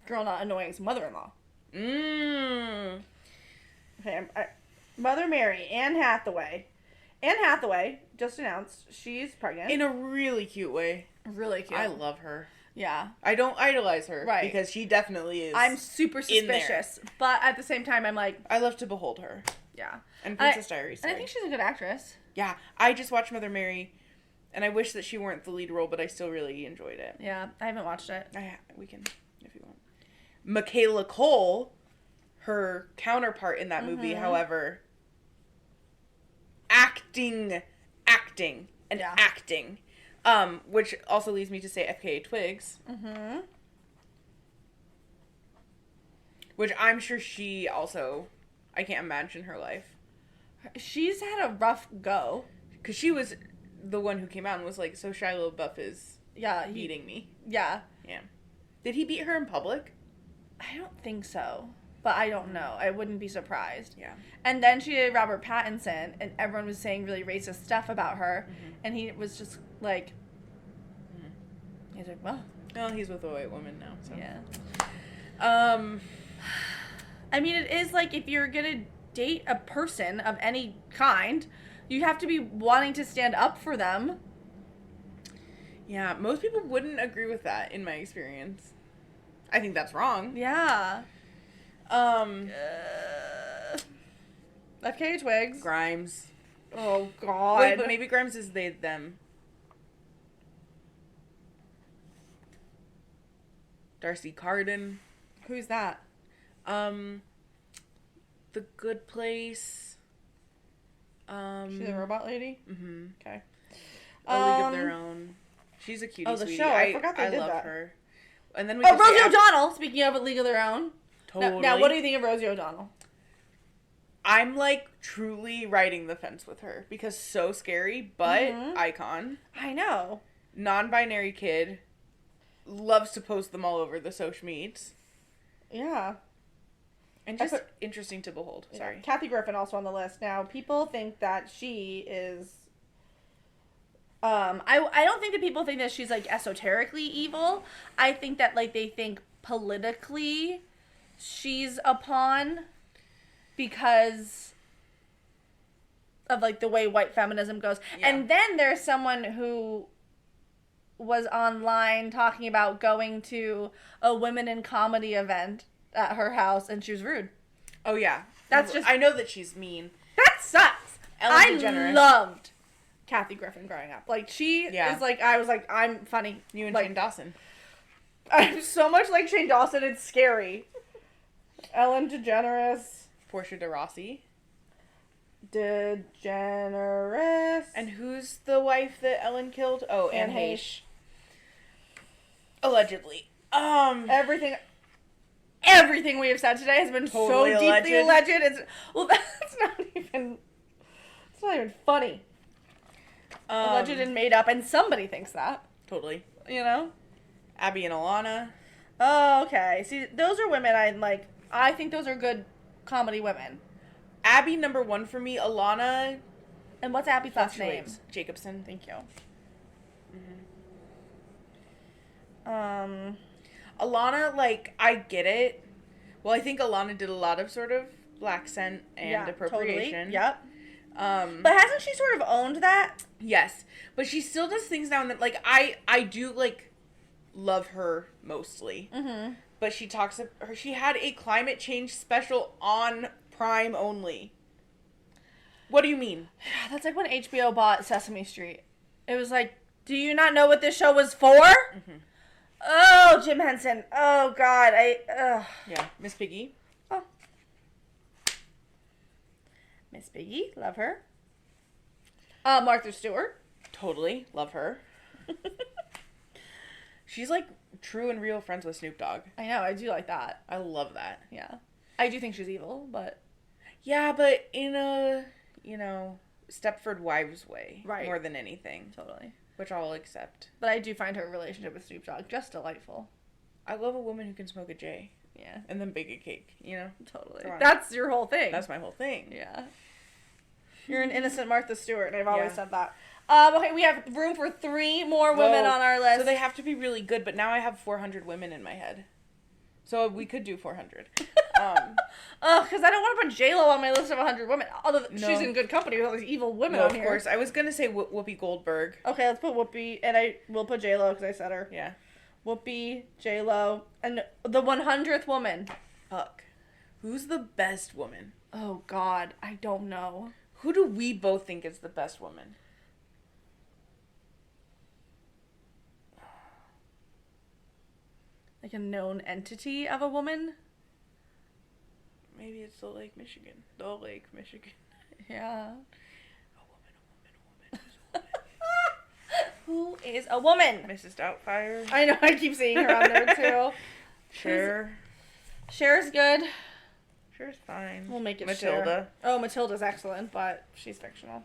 Girl not annoying's mother-in-law. Mmm. Okay, Mother Mary, Anne Hathaway. Anne Hathaway just announced she's pregnant. In a really cute way. Really cute. I love her. Yeah. I don't idolize her. Right. Because she definitely is. I'm super suspicious. But at the same time, I'm like... I love to behold her. Yeah. And Princess Diaries. And I think she's a good actress. Yeah. I just watched Mother Mary, and I wish that she weren't the lead role, but I still really enjoyed it. Yeah. I haven't watched it. We can, if you want. Michaela Cole, her counterpart in that movie, however... Acting. Which also leads me to say FKA Twigs. Mm-hmm. Which I'm sure she also... I can't imagine her life. She's had a rough go. Because she was the one who came out and was like, so Shia LaBeouf is beating me. Yeah. Yeah. Did he beat her in public? I don't think so. But I don't know. I wouldn't be surprised. Yeah. And then she did Robert Pattinson, and everyone was saying really racist stuff about her. Mm-hmm. And he was just like... He's like, well... Well, he's with a white woman now, so... Yeah. I mean, it is like, if you're gonna date a person of any kind, you have to be wanting to stand up for them. Yeah, most people wouldn't agree with that, in my experience. I think that's wrong. Yeah. FKA Twigs. Grimes. Oh, God. Wait, but maybe Grimes is they, them. Darcy Carden. Who's that? The Good Place. She's a robot lady? Mm-hmm. Okay. A League of Their Own. She's a cutie sweetie. Show. I forgot they did love that. her. And then we Rosie O'Donnell, speaking of A League of Their Own. Totally. Now, what do you think of Rosie O'Donnell? I'm, like, truly riding the fence with her. Because so scary, but icon. I know. Non-binary kid. Loves to post them all over the social medias. Yeah. And just interesting to behold. Yeah. Sorry. Kathy Griffin also on the list. Now, people think that she is... I don't think that people think that she's, like, esoterically evil. I think that, like, they think politically she's a pawn because of, like, the way white feminism goes. Yeah. And then there's someone who was online talking about going to a women in comedy event at her house, and she was rude. Oh, yeah. That's just... I know that she's mean. That sucks. Ellen DeGeneres. I loved Kathy Griffin growing up. Like, she is like... I was like, I'm funny. You and like, Shane Dawson. I'm so much like Shane Dawson, it's scary. Ellen DeGeneres. Portia de Rossi. DeGeneres. And who's the wife that Ellen killed? Oh, Anne Heche. Allegedly. Everything we have said today has been totally so deeply alleged. It's that's not even funny. Alleged and made up, and somebody thinks that. Totally. You know? Abby and Alana. Oh, okay. See, those are women I like. I think those are good comedy women. Abby, number one for me. Alana. And what's Abby's last name? Jacobson. Thank you. Mm-hmm. Alana, like, I get it. Well, I think Alana did a lot of sort of black scent and appropriation. Totally. Yep. But hasn't she sort of owned that? Yes. But she still does things now and then. Like, I do, like, love her mostly. Mm-hmm. But she had a climate change special on Prime only. What do you mean? That's like when HBO bought Sesame Street. It was like, do you not know what this show was for? Mm-hmm. Oh, Jim Henson. Oh, God. Yeah, Miss Piggy. Oh. Miss Piggy. Love her. Martha Stewart. Totally. Love her. She's, like, true and real friends with Snoop Dogg. I know. I do like that. I love that. Yeah. I do think she's evil, but... Yeah, but in a, Stepford Wives way. Right. More than anything. Totally. Which I'll accept. But I do find her relationship with Snoop Dogg just delightful. I love a woman who can smoke a J. Yeah. And then bake a cake, Totally. That's your whole thing. That's my whole thing. Yeah. You're an innocent Martha Stewart, and I've always said that. Okay, we have room for 3 more women on our list. So they have to be really good, but now I have 400 women in my head. So we could do 400. Because I don't want to put J-Lo on my list of 100 women. Although she's in good company with all these evil women on here. Of course. I was going to say Whoopi Goldberg. Okay, let's put Whoopi, and I will put J-Lo because I said her. Yeah. Whoopi, J-Lo, and the 100th woman. Fuck. Who's the best woman? Oh, God. I don't know. Who do we both think is the best woman? Like a known entity of a woman? Maybe it's the Lake Michigan. The Lake Michigan. Yeah. A woman. Who is a woman? Mrs. Doubtfire. I know, I keep seeing her on there too. Cher. Cher's good. Cher's fine. We'll make it Matilda. Cher. Oh, Matilda's excellent, but she's fictional.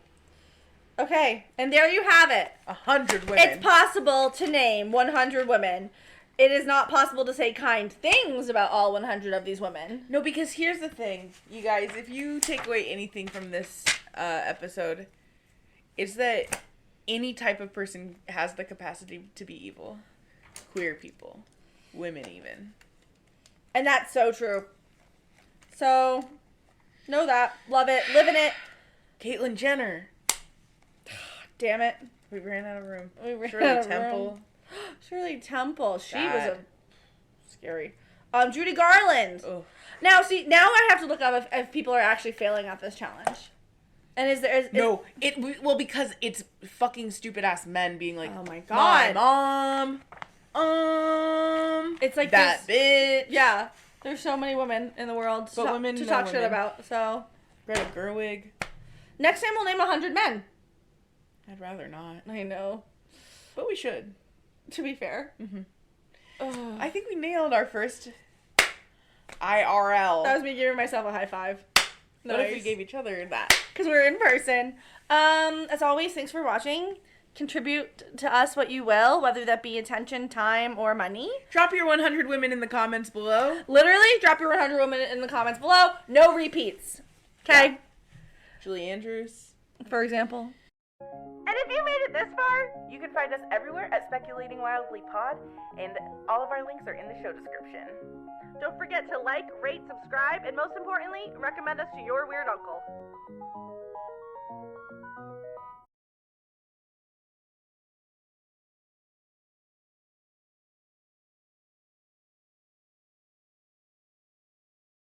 Okay, and there you have it. 100 women. It's possible to name 100 women. It is not possible to say kind things about all 100 of these women. No, because here's the thing, you guys. If you take away anything from this episode, it's that any type of person has the capacity to be evil. Queer people. Women even. And that's so true. So, know that. Love it. Live in it. Caitlyn Jenner. Damn it. We ran out of room. Shirley Temple. Shirley Temple. She was Bad. scary. Judy Garland. Ugh. Now, see, now I have to look up if people are actually failing at this challenge. And is there... No, because it's fucking stupid ass men being like, oh my God. My mom, it's like that bitch. Yeah. There's so many women in the world to talk shit about, so... Greta Gerwig. Next time we'll name 100 men. I'd rather not. I know. But we should. To be fair. Mm-hmm. I think we nailed our first IRL. That was me giving myself a high five. What if we gave each other that? Because we're in person. As always, thanks for watching. Contribute to us what you will, whether that be attention, time, or money. Drop your 100 women in the comments below. Literally, drop your 100 women in the comments below. No repeats. Okay? Yeah. Julie Andrews. For example. And if you made it this far, you can find us everywhere at Speculating Wildly Pod, and all of our links are in the show description. Don't forget to like, rate, subscribe, and most importantly, recommend us to your weird uncle.